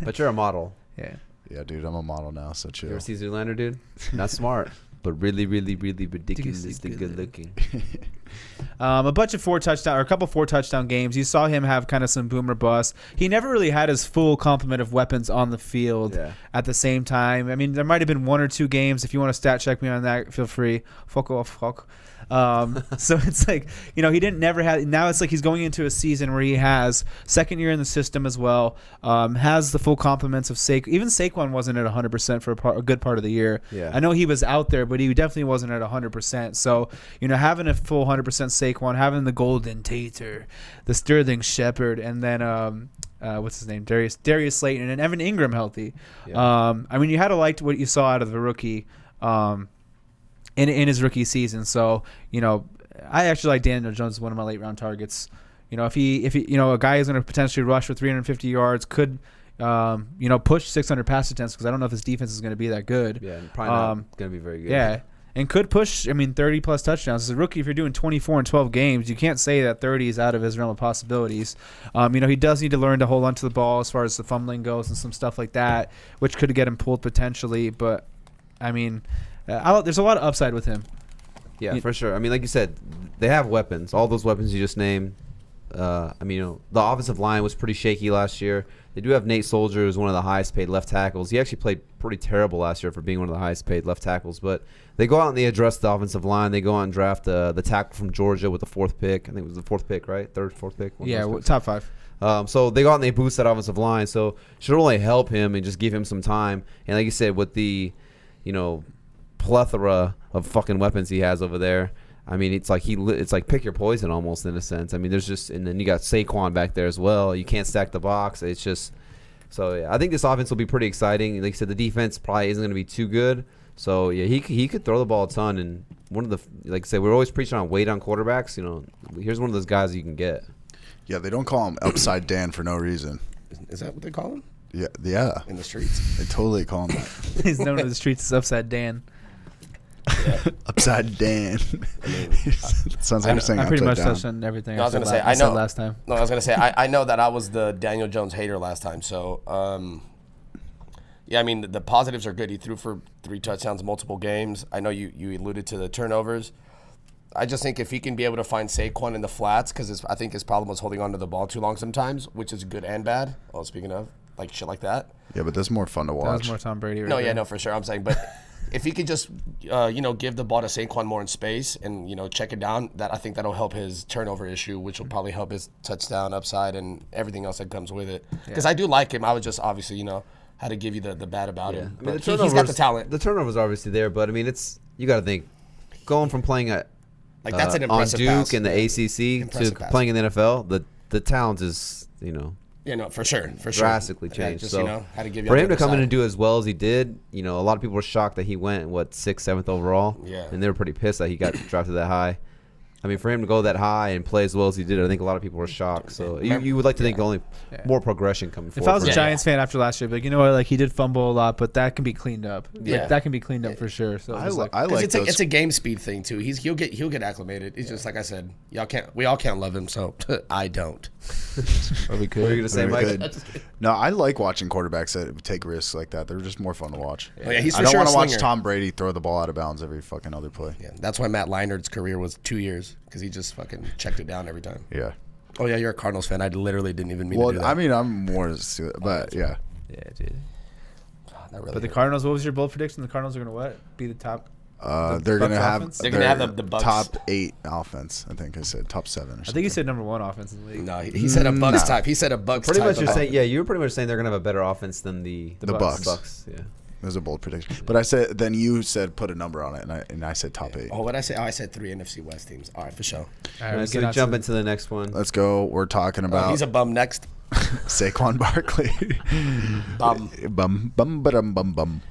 D: But you're a model.
E: yeah.
C: Yeah, dude, I'm a model now, so
D: You
C: chill.
D: ever see Zoolander, dude? Not smart, but really, really, really ridiculously good looking.
E: A bunch of 4 touchdown or a couple 4 touchdown games. You saw him have kind of some boomer bust. He never really had his full complement of weapons on the field at the same time. I mean, there might have been 1 or 2 games. If you want to stat check me on that, feel free. Fuck off. So it's he didn't never have. Now it's he's going into a season where he has second year in the system as well. Has the full complements of Saquon. Even Saquon wasn't at 100% for a good part of the year.
D: Yeah.
E: I know he was out there, but he definitely wasn't at 100%. So having a full 100% Saquon, having the golden Tate, the Sterling Shepard, and then what's his name, Darius Slayton, and Evan Engram healthy.
D: Yeah.
E: I mean, you had to like what you saw out of the rookie. In his rookie season. So, I actually like Daniel Jones as one of my late round targets. If he a guy is going to potentially rush for 350 yards, could push 600 pass attempts, because I don't know if his defense is going to be that good.
D: Yeah, and probably not going to be very good.
E: Yeah, and could push 30 plus touchdowns. As a rookie, if you're doing 24 in 12 games, you can't say that 30 is out of his realm of possibilities. He does need to learn to hold onto the ball as far as the fumbling goes and some stuff like that, which could get him pulled potentially. But I mean, there's a lot of upside with him.
D: Yeah, for sure. I mean, like you said, they have weapons. All those weapons you just named. The offensive line was pretty shaky last year. They do have Nate Soldier, who's one of the highest paid left tackles. He actually played pretty terrible last year for being one of the highest paid left tackles. But they go out and they address the offensive line. They go out and draft the tackle from Georgia with the 4th pick. I think it was the 4th pick, right? 3rd, 4th pick?
E: Top 5.
D: So they go out and they boost that offensive line. So should only help him and just give him some time. And like you said, with the, plethora of fucking weapons he has over there. I mean, it's like pick your poison almost in a sense. I mean, and then you got Saquon back there as well. You can't stack the box. It's just yeah, I think this offense will be pretty exciting. Like I said, the defense probably isn't going to be too good. So yeah, he could throw the ball a ton. And one of the, like I said, we're always preaching on weight on quarterbacks. Here's one of those guys you can get.
C: Yeah, they don't call him Upside Dan for no reason.
F: Is that what they call him?
C: Yeah.
F: In the streets?
C: They totally call him that.
E: He's known in the streets as Upside Dan.
F: Yeah.
C: Upside Dan.
F: I mean,
C: sounds like you're saying
E: I pretty much
C: upside down.
E: touched on everything.
F: No, I was gonna say,
E: I
F: I
E: said
F: know
E: last time.
F: No, I was gonna say, I know that I was the Daniel Jones hater last time. So, yeah, I mean, the positives are good. He threw for 3 touchdowns, multiple games. I know you alluded to the turnovers. I just think if he can be able to find Saquon in the flats, because I think his problem was holding on to the ball too long sometimes, which is good and bad. Well, speaking of shit like that.
C: Yeah, but that's more fun to
E: That
C: watch.
E: was more Tom Brady. Right
F: No,
E: there.
F: yeah, no, for sure. I'm saying, but if he could just, give the ball to Saquon more in space and, check it down, I think that'll help his turnover issue, which will probably help his touchdown upside and everything else that comes with it. Because I do like him. I would just obviously, had to give you the bad about him.
D: I mean,
F: But he's got the talent.
D: The turnovers are obviously there, but I mean, you got to think, going from playing at
F: That's an
D: on
F: impressive
D: Duke
F: pass.
D: and the ACC
F: Impressive
D: to
F: pass.
D: playing in the NFL, the talent is
F: Yeah, no, for sure.
D: drastically
F: Yeah,
D: changed.
F: just,
D: So
F: had to give you
D: for
F: on
D: him
F: the
D: to come
F: other
D: in and
F: side.
D: do as well as he did, a lot of people were shocked that he went 6th, 7th overall.
F: Yeah.
D: And they were pretty pissed that he got drafted that high. I mean, for him to go that high and play as well as he did, I think a lot of people were shocked. So you would like to think only more progression coming forward.
E: If I was a
F: Yeah.
E: Giants fan after last year, but he did fumble a lot, but that can be cleaned up.
F: Yeah.
E: that can be cleaned up for sure. So
C: I
E: it's
C: like
F: Because
C: those.
F: it's a game speed thing too. He'll get acclimated. It's just like I said, we all can't love him, so I don't.
E: or we
D: What are you gonna say,
C: Very
D: Mike?
C: good. No, I like watching quarterbacks that take risks like that. They're just more fun to watch.
F: Oh, yeah, he's
C: I
F: for
C: don't
F: sure
C: want
F: a
C: to watch
F: swinger.
C: Tom Brady throw the ball out of bounds every fucking other play.
F: Yeah, that's why Matt Leinart's career was 2 years because he just fucking checked it down every time.
C: Yeah.
F: Oh yeah, you're a Cardinals fan. I literally didn't even mean to do
C: Well,
F: that.
C: I mean, I'm more, but yeah.
E: Yeah, dude.
F: That really
E: But the
F: hurt.
E: Cardinals, what was your bold prediction? The Cardinals are going to what? Be the top?
C: They're gonna
E: Bucs
C: have.
E: offense?
F: They're gonna have
C: their
F: the Bucs.
C: top 8 offense. I think I said top 7 or something.
E: I think you said number 1 offense in the league.
F: No, he said a Bucks type. He said a Bucks
D: Pretty
F: type.
D: much you're
F: of
D: saying, yeah, you were pretty much saying they're gonna have a better offense than the
C: The Bucs.
D: Bucks. Yeah.
C: It was a bold prediction. But I said, then you said put a number on it, and I said top 8.
F: Oh, what I say? Oh, I said 3 NFC West teams. All right, for sure.
E: All
D: All right, so
E: get out
D: jump
E: to
D: into the next one.
C: Let's go. We're talking about
F: He's a bum next.
C: Saquon Barkley.
F: Bum.
C: Bum.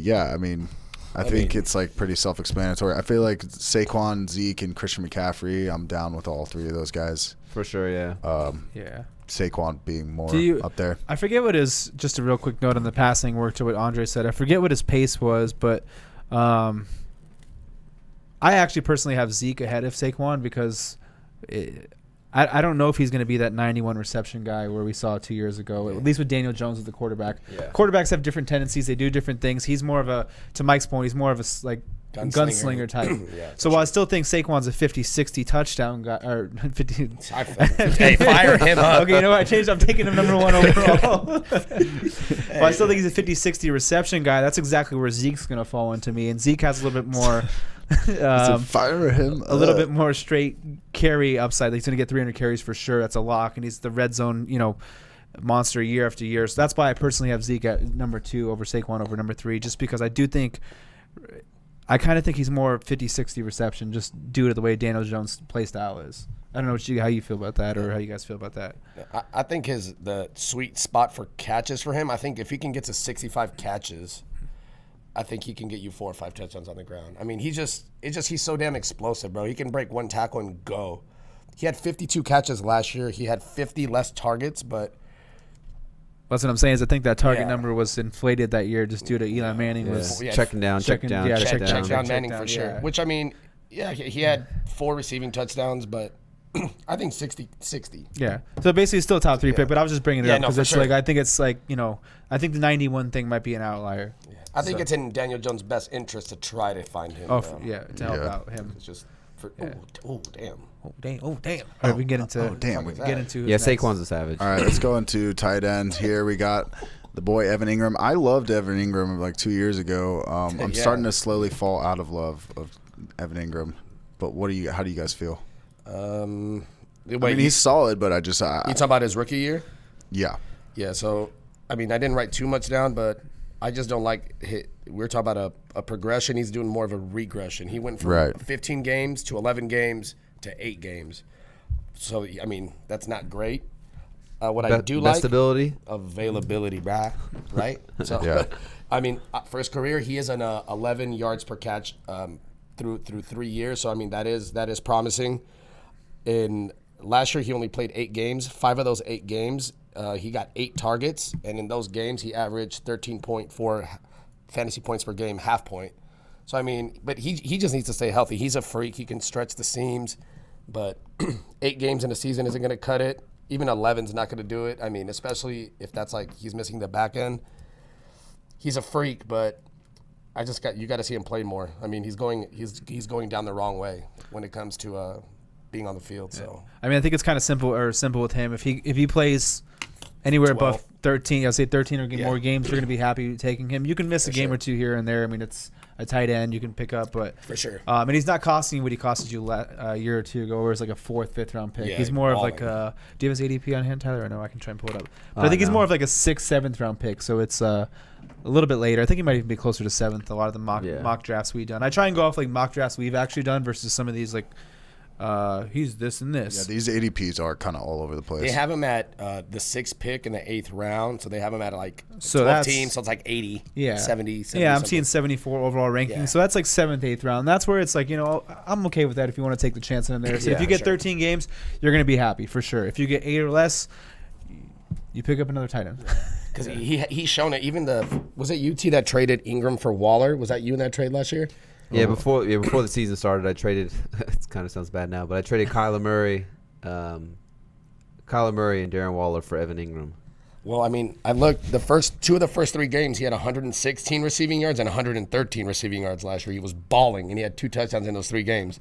C: Yeah, I mean, I think it's like pretty self-explanatory. I feel like Saquon, Zeke, and Christian McCaffrey, I'm down with all 3 of those guys.
D: For sure, yeah.
E: yeah.
C: Saquon being more up there.
E: I forget what his, just a real quick note on the passing work to what Andre said. I forget what his pace was, but I actually personally have Zeke ahead of Saquon because I don't know if he's going to be that 91 reception guy where we saw 2 years ago, at least with Daniel Jones as the quarterback.
D: Yeah.
E: Quarterbacks have different tendencies. They do different things. He's more of a, to Mike's point, he's more of a like gunslinger type.
F: Yeah,
E: so while I still think Saquon's a 50-60 touchdown guy, or 50.
F: Hey, fire him up.
E: Okay, you know what? I changed. I'm taking him number 1 overall. But I still think he's a 50-60 reception guy. That's exactly where Zeke's going to fall into me. And Zeke has a little bit more.
C: Fire him
E: a little bit more straight carry upside. He's going to get 300 carries for sure. That's a lock. And he's the red zone, monster year after year. So that's why I personally have Zeke at number 2 over Saquon over number 3, just because I do think. I kind of think he's more 50-60 reception just due to the way Daniel Jones' play style is. I don't know how you feel about that or how you guys feel about that.
F: I think the sweet spot for catches for him, I think if he can get to 65 catches, I think he can get you 4 or 5 touchdowns on the ground. I mean, he's so damn explosive, bro. He can break 1 tackle and go. He had 52 catches last year. He had 50 less targets, but
E: that's what I'm saying is I think that target number was inflated that year just due to Eli Manning was
D: checking down.
F: Check down Manning for sure.
E: Yeah.
F: Which, I mean, yeah, he had 4 receiving touchdowns, but I think 60.
E: Yeah. So basically still top 3 pick, but I was just bringing it up because it's
F: sure.
E: like I think it's like, I think the 91 thing might be an outlier.
F: Yeah. I think it's in Daniel Jones' best interest to try to find him.
E: To help out him.
F: It's just for
E: damn.
F: Oh, damn.
E: All right, we can get into
D: Saquon's a savage.
C: All right, let's go into tight end here. We got the boy Evan Engram. I loved Evan Engram like 2 years ago. I'm starting to slowly fall out of love of Evan Engram. But how do you guys feel?
F: I mean,
C: he's solid, but
F: you talking about his rookie year?
C: Yeah.
F: Yeah, so, I mean, I didn't write too much down, but I just don't like we're talking about a progression. He's doing more of a regression. He went from 15 games to 11 games to 8 games. So, I mean, that's not great. What I do like,
D: ability,
F: availability, brah, right? So, I mean, for his career, he is an 11 yards per catch through 3 years. So, I mean, that is promising. In last year, he only played 8 games. 5 of those 8 games, he got 8 targets, and in those games, he averaged 13.4 fantasy points per game, half point. So, I mean, but he just needs to stay healthy. He's a freak. He can stretch the seams, but 8 games in a season isn't going to cut it. Even 11's not going to do it. I mean, especially if that's like he's missing the back end. He's a freak, but you got to see him play more. I mean, he's going down the wrong way when it comes to being on the field. So
E: I mean, I think it's kind of simple with him. If he plays anywhere
F: 12.
E: above 13, I'll say 13 or more games, you're going to be happy taking him. You can miss a game or 2 here and there. I mean, it's a tight end you can pick up, but
F: for sure.
E: And he's not costing you what he costed you a year or 2 ago, where it's like a 4th, 5th round pick.
F: Yeah,
E: he's more of like a. Do you have his ADP on hand, Tyler? Or no, I can try and pull it up. But I think he's more of like a 6th, 7th round pick. So it's a little bit later. I think he might even be closer to 7th. A lot of the mock drafts we've done. I try and go off like mock drafts we've actually done versus some of these like. He's this and this.
C: Yeah, these ADPs are kind of all over the place.
F: They have him at the 6th pick in the 8th round, so they have him at like 12
E: that's,
F: teams, so it's like 80, 70
E: Yeah, I'm
F: something.
E: seeing 74 overall ranking, so that's like 7th, 8th round. That's where it's like, I'm okay with that if you want to take the chance in there. So if you get 13 games, you're going to be happy for sure. If you get 8 or less, you pick up another tight end.
F: Because he's shown it. Even was it UT that traded Engram for Waller? Was that you in that trade last year?
D: Yeah, before the season started, I traded. It kind of sounds bad now, but I traded Kyler Murray and Darren Waller for Evan Engram.
F: Well, I mean, I looked two of the first 3 games. He had 116 receiving yards and 113 receiving yards last year. He was balling, and he had 2 touchdowns in those 3 games.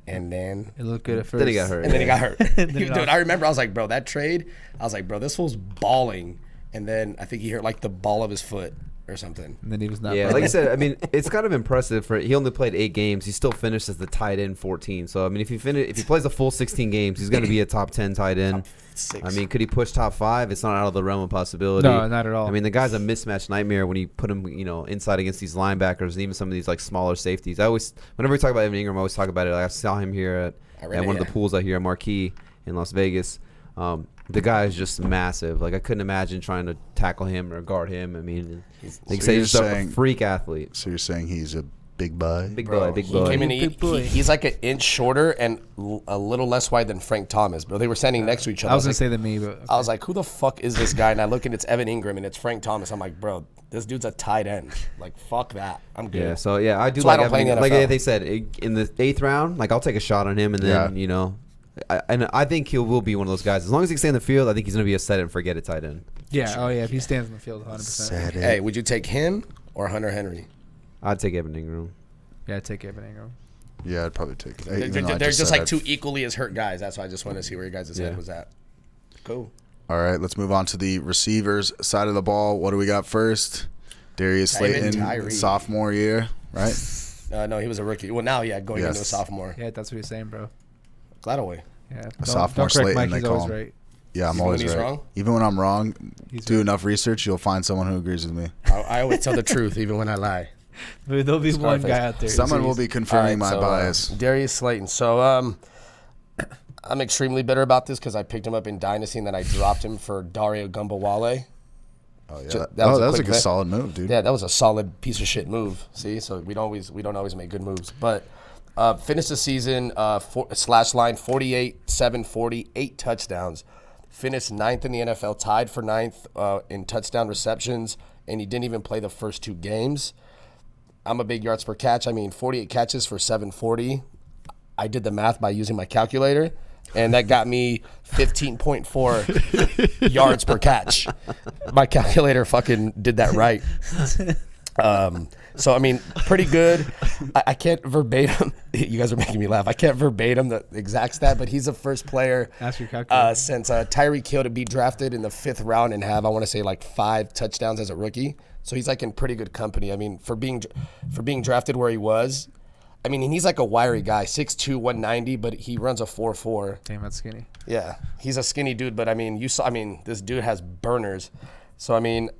F: And then
E: it looked good at first.
D: Then he got hurt.
F: And then he got hurt. Dude, I remember I was like, bro, that trade. I was like, bro, this fool's balling. And then I think he hurt like the ball of his foot. or something.
E: And then he was not.
D: Yeah,
E: playing.
D: like I said, I mean, it's kind of impressive. He only played 8 games. He still finished as the tight end 14. So I mean, if he plays a full 16 games, he's going to be a top 10 tight end.
F: Top 6.
D: I mean, could he push top 5? It's not out of the realm of possibility.
E: No, not at all.
D: I mean, the guy's a mismatch nightmare when you put him, inside against these linebackers and even some of these like smaller safeties. Whenever we talk about Evan Engram, I always talk about it. Like, I saw him here at one of the pools out here at Marquee in Las Vegas. The guy is just massive. Like, I couldn't imagine trying to tackle him or guard him. I mean, he's just a freak athlete.
C: So you're saying he's a big boy?
D: Big boy.
F: He came in, he's like an inch shorter and a little less wide than Frank Thomas, bro. They were standing next to each other.
E: I was going to say the me, but okay.
F: I was like, who the fuck is this guy? And I look and it's Evan Engram and it's Frank Thomas. I'm like, bro, this dude's a tight end. Like, fuck that. I'm good.
D: Yeah, so yeah, I do
F: That's why
D: like
F: I don't play in
D: Evan.
F: the
D: Like
F: NFL.
D: they said, in the 8th round, like I'll take a shot on him, and then I think he will be one of those guys. As long as he can stay in the field, I think he's going to be a set it and forget it tight end.
E: Yeah. Oh yeah. If he stands in the field, 100%.
F: Hey, would you take him or Hunter Henry?
D: I'd take Evan Engram.
E: Yeah, take Evan Engram.
C: Yeah, I'd probably take it.
F: They're just like 2 equally as hurt guys. That's why I just wanted to see where your guys' head was at. Cool.
C: All right, let's move on to the receivers side of the ball. What do we got first? Darius Slayton, sophomore year, right?
F: No, he was a rookie. Well, now, going into a sophomore.
E: Yeah, that's what he's saying, bro.
F: Glad away.
E: Yeah,
C: sophomore
E: Slayton.
C: Slayton,
E: Mike,
C: they call him.
E: right.
C: Yeah, I'm
F: Even
C: always
F: when he's
C: right.
F: wrong?
C: Even when I'm wrong, do
E: right.
C: enough research, you'll find someone who agrees with me.
F: I always tell the truth, even when I lie.
E: There'll be one guy out there.
C: Someone will be confirming my bias.
F: Darius Slayton. So I'm extremely bitter about this because I picked him up in Dynasty and then I dropped him for Dario Gumbawale.
C: Oh yeah, that was a good solid move, dude.
F: Yeah, that was a solid piece of shit move. See, so we don't always make good moves. But finished the season slash line 48, 740, 8 touchdowns. Finished 9th in the NFL, tied for 9th in touchdown receptions, and he didn't even play the first 2 games. I'm a big yards per catch. I mean, 48 catches for 740. I did the math by using my calculator, and that got me 15.4 yards per catch. My calculator fucking did that right. So, I mean, pretty good. I can't verbatim. You guys are making me laugh. I can't verbatim the exact stat, but he's the first player since Tyreek Hill to be drafted in the 5th round and have, I want to say, like 5 touchdowns as a rookie. So he's like in pretty good company. I mean, for being drafted where he was, I mean, he's like a wiry guy, 6'2", 190, but he runs a 4.4.
E: Damn, that's skinny.
F: Yeah, he's a skinny dude, but I mean, this dude has burners. So I mean,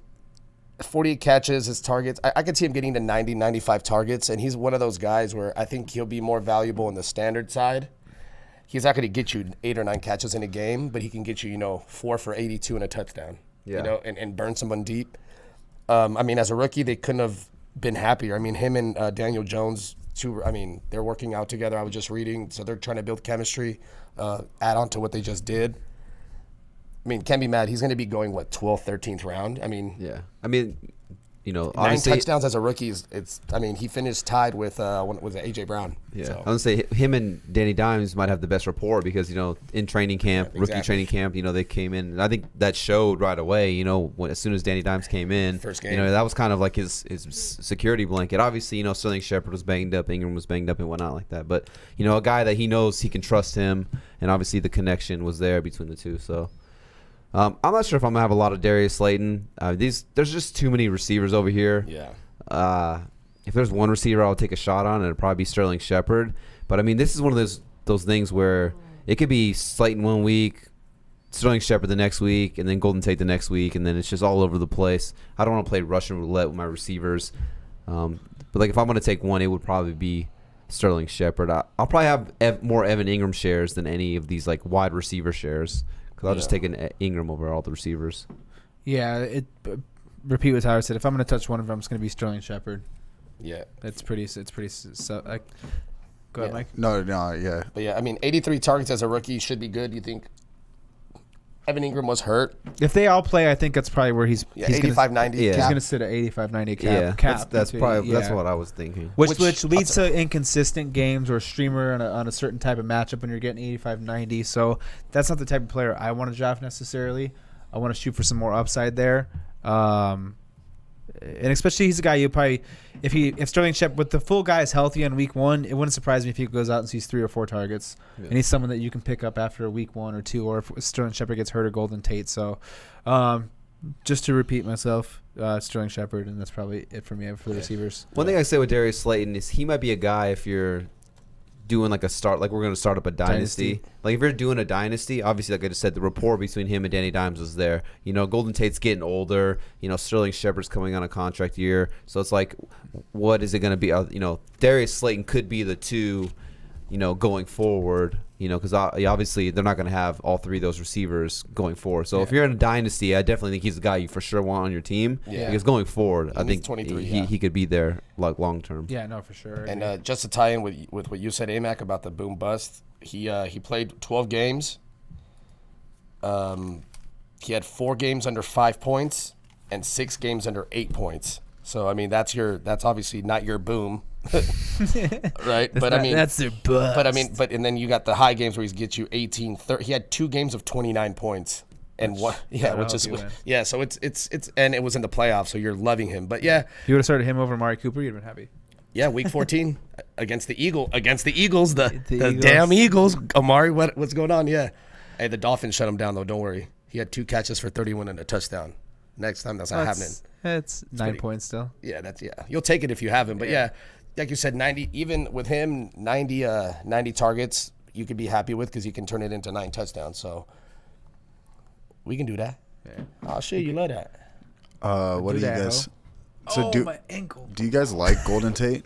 F: 48 catches, his targets. I could see him getting to 90, 95 targets, and he's one of those guys where I think he'll be more valuable in the standard side. He's not going to get you 8 or 9 catches in a game, but he can get you, 4 for 82 and a touchdown.
D: Yeah.
F: And burn someone deep. I mean, as a rookie, they couldn't have been happier. I mean, him and Daniel Jones, they're working out together. I was just reading, so they're trying to build chemistry, add on to what they just did. I mean, can't be mad. He's going to be going, 12th, 13th round? I mean,
D: yeah. I mean,
F: 9 touchdowns as a rookie he finished tied with AJ Brown.
D: Yeah,
F: so.
D: I was gonna say him and Danny Dimes might have the best rapport because in training camp, rookie training camp, they came in, and I think that showed right away. As soon as Danny Dimes came in,
F: first game,
D: that was kind of like his security blanket. Obviously, Sterling Shepard was banged up, Engram was banged up, and whatnot like that. But a guy that he knows he can trust him, and obviously the connection was there between the two. So. I'm not sure if I'm going to have a lot of Darius Slayton. There's just too many receivers over here.
F: Yeah.
D: If there's one receiver I'll take a shot on, it'll probably be Sterling Shepard. But, I mean, this is one of those things where it could be Slayton one week, Sterling Shepard the next week, and then Golden Tate the next week, and then it's just all over the place. I don't want to play Russian roulette with my receivers. But, if I'm going to take one, it would probably be Sterling Shepard. I'll probably have more Evan Engram shares than any of these, wide receiver shares. I'll just take an Engram over all the receivers.
E: Yeah, repeat what Tyler said. If I'm going to touch one of them, it's going to be Sterling Shepard.
F: Yeah,
E: it's pretty. Go ahead, Mike.
C: No, yeah.
F: But yeah, I mean, 83 targets as a rookie should be good. You think Evan Engram was hurt?
E: If they all play, I think that's probably where he's
F: 85, 90.
E: Yeah, he's going to sit at 85, 90 cap.
D: Yeah, that's probably that's what I was thinking.
E: Which leads to inconsistent games or streamer on a certain type of matchup when you're getting 85, 90. So that's not the type of player I want to draft necessarily. I want to shoot for some more upside there. And especially he's a guy you probably if Sterling Shepard with the full guy is healthy on week 1, it wouldn't surprise me if he goes out and sees 3 or 4 targets. Yeah. And he's someone that you can pick up after week 1 or 2, or if Sterling Shepard gets hurt or Golden Tate. So just to repeat myself, Sterling Shepard, and that's probably it for me for the receivers.
D: One thing I say with Darius Slayton is he might be a guy if you're doing like a start, like we're going to start up a dynasty. Like if you're doing a dynasty, obviously, like I just said, the rapport between him and Danny Dimes was there. You know, Golden Tate's getting older. You know, Sterling Shepard's coming on a contract year. So it's like, what is it going to be? You know, Darius Slayton could be the two, you know, going forward. You know, because obviously they're not going to have all three of those receivers going forward. So if you're in a dynasty, I definitely think he's the guy you for sure want on your team. Yeah. Because going forward, I think 23, he could be there like long term.
E: Yeah, no, for sure.
F: And just to tie in with what you said, Amac, about the boom bust, he played 12 games. He had 4 games under 5 points and 6 games under 8 points. So I mean, that's obviously not your boom. Right,
E: that's their bust.
F: But and then you got the high games where he gets you 18, 30. He had 2 games of 29 points and what? Yeah, so it's and it was in the playoffs, so you're loving him. But yeah,
E: if you would have started him over Amari Cooper, you'd have been happy.
F: Yeah, week 14 against the Eagles, the damn Eagles. Amari, what's going on? Yeah, hey, the Dolphins shut him down though. Don't worry, he had 2 catches for 31 and a touchdown. Next time that's not happening.
E: That's 9 points still.
F: Yeah, you'll take it if you have him. But yeah, like you said, 90. Even with him, 90 targets you could be happy with because you can turn it into 9 touchdowns. So we can do that. Yeah. Oh shit, you love that.
C: What do you guys? So
E: my ankle.
C: Do you guys like Golden Tate?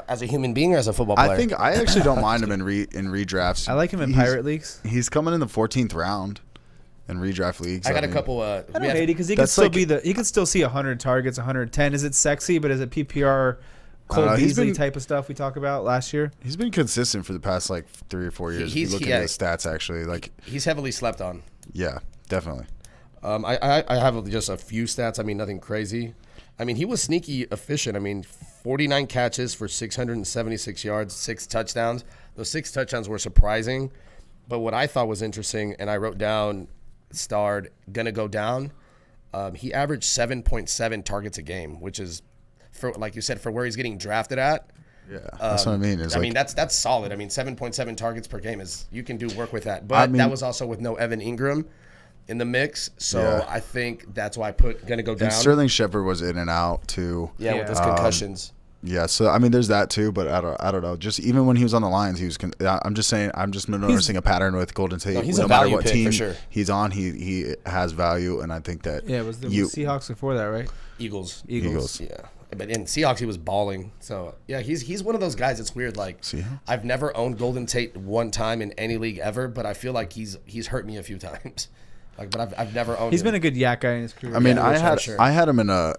F: As a human being or as a football player?
C: I think I actually don't mind him in redrafts.
E: I like him in pirate leagues.
C: He's coming in the 14th round. In redraft leagues,
F: I got a couple.
E: I don't hate it because he could still he could still see 100 targets, 110. Is it sexy? But is it PPR Cole Beasley type of stuff we talked about last year?
C: He's been consistent for the past like 3 or 4 years. If you look at his stats, actually, like
F: he's heavily slept on.
C: Yeah, definitely.
F: I have just a few stats. I mean, nothing crazy. I mean, he was sneaky efficient. I mean, 49 catches for 676 yards, 6 touchdowns. Those 6 touchdowns were surprising. But what I thought was interesting, and I wrote down. Starred gonna go down. He averaged 7.7 targets a game, which is, for like you said, for where he's getting drafted at.
C: Yeah, that's what I mean.
F: I mean that's solid. I mean 7.7 targets per game is you can do work with that. But that was also with no Evan Engram in the mix, so I think that's why I put gonna go down.
C: And Sterling Shepard was in and out too.
F: Yeah, with his concussions.
C: Yeah, so I mean, there's that too, but I don't know. Just even when he was on the Lions, he was. I'm just saying. I'm just noticing a pattern with Golden Tate.
F: No, he's a value pick
C: team
F: for sure.
C: He's on, he has value, and I think that.
E: Yeah, it was the Seahawks before that, right?
F: Eagles.
C: Yeah,
F: but in Seahawks he was balling. So yeah, he's one of those guys. It's weird. Like I've never owned Golden Tate one time in any league ever, but I feel like he's hurt me a few times. Like, but I've never owned.
E: He's been a good yak guy in his career.
C: I mean, I had him in a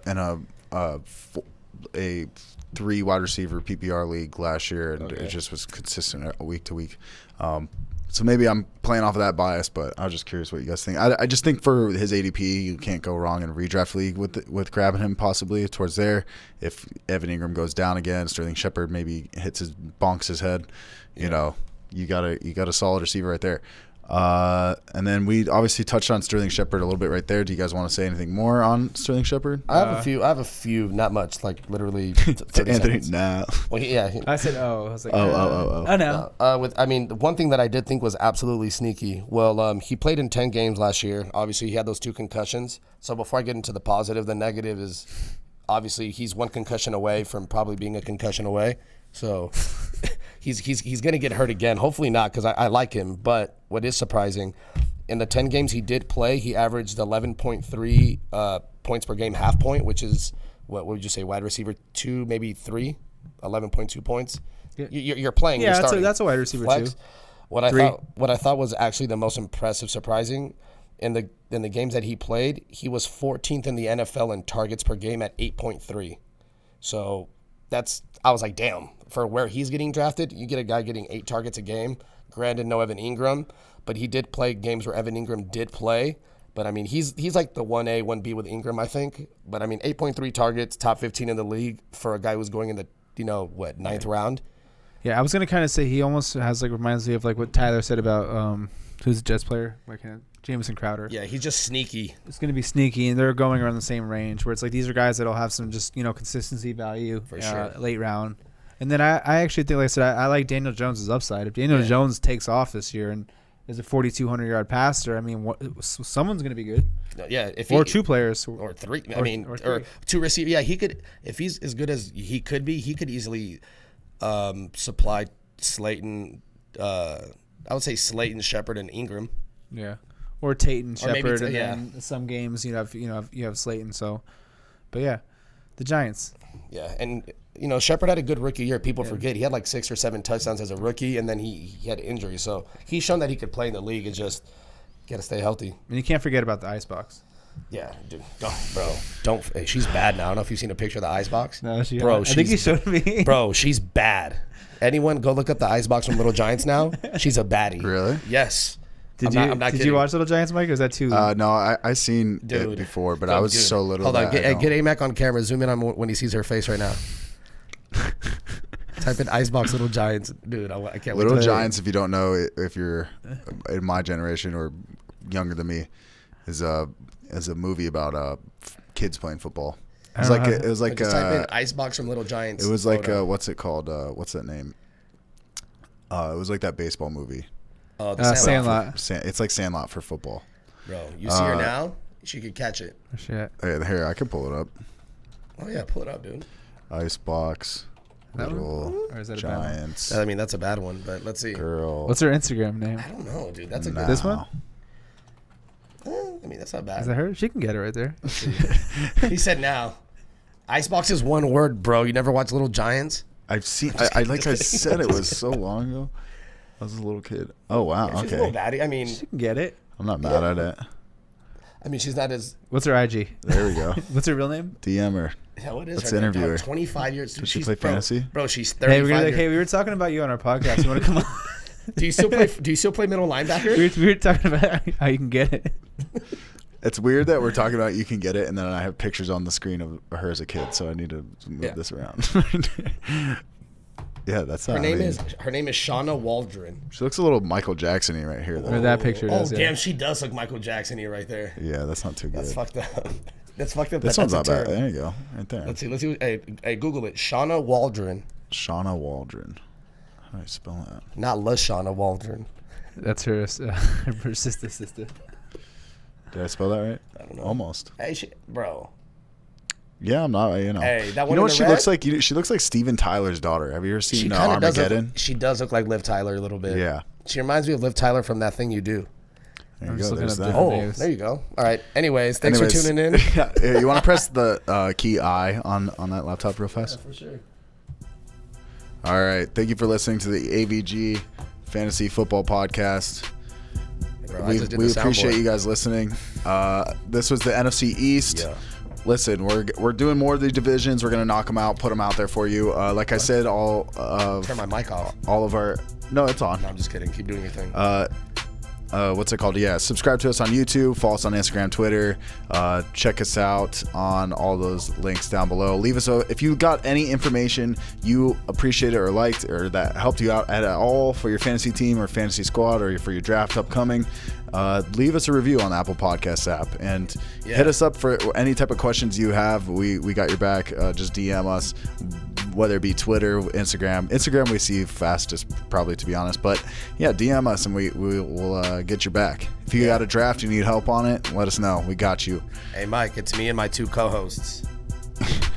C: 3 wide receiver PPR league last year, and it just was consistent week to week. So maybe I'm playing off of that bias, but I was just curious what you guys think. I just think for his ADP, you can't go wrong in a redraft league with grabbing him possibly towards there. If Evan Engram goes down again, Sterling Shepard maybe bonks his head. You know, you got a solid receiver right there. And then we obviously touched on Sterling Shepard a little bit right there. Do you guys want to say anything more on Sterling Shepard?
F: I have a few, not much, like literally.
C: To Anthony, nah.
F: Well,
E: I said, I was like,
C: I
E: know.
F: The one thing that I did think was absolutely sneaky. Well, he played in 10 games last year. Obviously, he had those 2 concussions. So before I get into the positive, the negative is obviously he's 1 concussion away from probably being a concussion away. So he's going to get hurt again. Hopefully not, because I like him. But what is surprising, in the 10 games he did play, he averaged 11.3 points per game, half point, which is, what would you say, wide receiver 2, maybe 3, 11.2 points. Yeah. You're playing.
E: Yeah,
F: you're
E: that's a wide receiver
F: flex.
E: 2.
F: What I thought was actually the most impressive, surprising, in the games that he played, he was 14th in the NFL in targets per game at 8.3. So I was like, damn, for where he's getting drafted, you get a guy getting 8 targets a game. Granted, no Evan Engram, but he did play games where Evan Engram did play. But I mean, he's like the 1A, 1B with Engram, I think. But I mean, 8.3 targets, top 15 in the league for a guy who's going in the 9th round.
E: Yeah, I was gonna kind of say he almost reminds me of like what Tyler said about who's the Jets player, Jamison Crowder.
F: Yeah, he's just sneaky.
E: It's gonna be sneaky, and they're going around the same range where it's like these are guys that'll have some just consistency value
F: for sure
E: late round. And then I actually think, like I said, I like Daniel Jones' upside. If Daniel Jones takes off this year and as a 4,200-yard passer. I mean, someone's going to be good.
F: Yeah, if
E: Or two players.
F: or three.
E: Or
F: Or two receivers. Yeah, he could. If he's as good as he could be, he could easily supply Slayton. I would say Slayton, Shepard, and Engram.
E: Yeah. Or Tate and
F: Or maybe
E: Shepard,
F: it's-
E: and then some games you have Slayton. So, but yeah, the Giants.
F: Yeah, and Shepard had a good rookie year. People forget he had like 6 or 7 touchdowns as a rookie, and then he had injuries. So he's shown that he could play in the league. It's just got to stay healthy.
E: And you can't forget about the ICEBOX.
F: Yeah, dude, don't. Hey, she's bad now. I don't know if you've seen a picture of the ICEBOX.
E: No,
F: bro,
E: I think you showed me.
F: Bro, she's bad. Anyone go look up the ICEBOX from Little Giants now? She's a baddie.
C: Really?
F: Yes.
E: Did
F: I'm not
E: you
F: kidding.
E: watch Little Giants, Mike? Or is that too?
C: No, I seen
F: Dude.
C: it before, but
F: Dude,
C: I was
F: dude.
C: so little.
F: Hold on,
C: that I don't-
F: get AMAC on camera. Zoom in on when he sees her face right now. Type in ICEBOX Little Giants, dude. I can't wait.
C: Little
F: to
C: Giants, if you don't know, if you're in my generation or younger than me, is a movie about kids playing football. It was like
F: Just type in ICEBOX from Little Giants.
C: it was like
F: photo.
C: what's it called? What's that name? It was like that baseball movie.
F: The
E: Sandlot.
C: It's like Sandlot for football.
F: Bro, you see her now? She could catch it.
E: Oh, shit.
C: Here, I can pull it up.
F: Oh yeah, pull it up, dude.
C: ICEBOX.
E: That one?
C: Little
E: Or is that a bad one?
C: Giants.
F: I mean, that's a bad one, but let's see.
C: Girl.
E: What's her Instagram name?
F: I don't know, dude. That's a
C: now.
F: good.
E: This one?
F: I mean, that's not bad.
E: Is that her? She can get it right there.
F: He said now. ICEBOX is one word, bro. You never watch Little Giants?
C: I've seen. I like I said, it was so long ago. I was a little kid. Oh wow.
F: She's a little
C: Okay.
F: baddie. I mean,
E: She can get it.
C: I'm not mad at it.
F: she's not as.
E: What's her IG?
C: There we go.
E: What's her real name?
C: DM her.
F: Yeah, what is
C: Let's
F: her name,
C: interview
F: dog?
C: her.
F: 25 years.
C: Does she
F: She's-
C: play
F: bro,
C: fantasy?
F: Bro, she's 35
E: Hey, we were like,
F: years.
E: hey, we were talking about you on our podcast. You want to come on?
F: Do you still play middle linebacker?
E: we were talking about how you can get it.
C: It's weird that we're talking about you can get it, and then I have pictures on the screen of her as a kid, so I need to move this around. Yeah, that's not.
F: Her name is Shauna Waldron.
C: She looks a little Michael Jackson-y right here,
E: Or
C: though.
E: that picture
F: Oh
E: does. Yeah.
F: damn, she does look Michael Jackson-y right there.
C: Yeah, that's not too good.
F: That's fucked up. That's fucked up.
C: This
F: that
C: one's not
F: that's a
C: bad.
F: term.
C: There you go, right there.
F: Let's see. Hey, Google it. Shauna Waldron,
C: Shauna Waldron. How do I spell that?
F: not LaShauna Waldron.
E: That's her sister.
C: Did I spell that right?
F: I don't know.
C: Almost.
F: Hey, bro.
C: Yeah, I'm not. You know.
F: Hey, that
C: you
F: one
C: know
F: in
C: what
F: the
C: she
F: red?
C: looks like? She looks like Steven Tyler's daughter. Have you ever seen
F: Kinda does
C: Armageddon?
F: she does look like Liv Tyler a little bit.
C: Yeah.
F: She reminds me of Liv Tyler from That Thing You Do.
C: There
E: I'm
C: you
E: just
C: go.
E: looking
C: There's
E: up
C: that.
E: different
F: Oh,
E: names.
F: there you go. All right. Anyways, thanks for tuning in.
C: Yeah, you want to press the key I on that laptop real fast?
F: For sure.
C: All right. Thank you for listening to the AVG Fantasy Football Podcast.
F: Bro, I
C: We
F: just did the
C: appreciate
F: soundboard.
C: you guys listening. This was the NFC East.
F: Yeah.
C: Listen, we're doing more of the divisions. We're gonna knock them out, put them out there for you. Like I said, all
F: Turn my mic off.
C: of our no, it's on.
F: No, I'm just kidding. Keep doing your thing.
C: What's it called? Yeah, subscribe to us on YouTube, follow us on Instagram, Twitter. Check us out on all those links down below. Leave us if you got any information you appreciated or liked or that helped you out at all for your fantasy team or fantasy squad or for your draft upcoming. Leave us a review on the Apple Podcasts app and hit us up for any type of questions you have. We got your back. Just DM us, whether it be Twitter, Instagram. Instagram we see fastest probably, to be honest. But yeah, DM us and we'll get your back. If you got a draft, you need help on it, let us know. We got you.
F: Hey, Mike, it's me and my 2 co-hosts.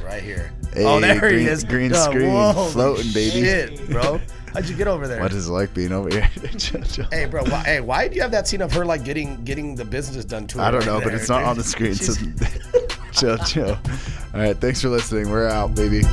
F: Right here.
C: Hey,
F: oh, there
C: green,
F: he is.
C: green
F: Duh,
C: screen,
F: whoa,
C: floating, baby.
F: Shit, bro. How'd you get over there?
C: What is it like being over here?
F: Hey, bro. Why do you have that scene of her like getting the business done to her?
C: I don't
F: right
C: know, but
F: there,
C: it's not
F: dude?
C: on the screen. So
F: She's-
C: chill. All right, thanks for listening. We're out, baby.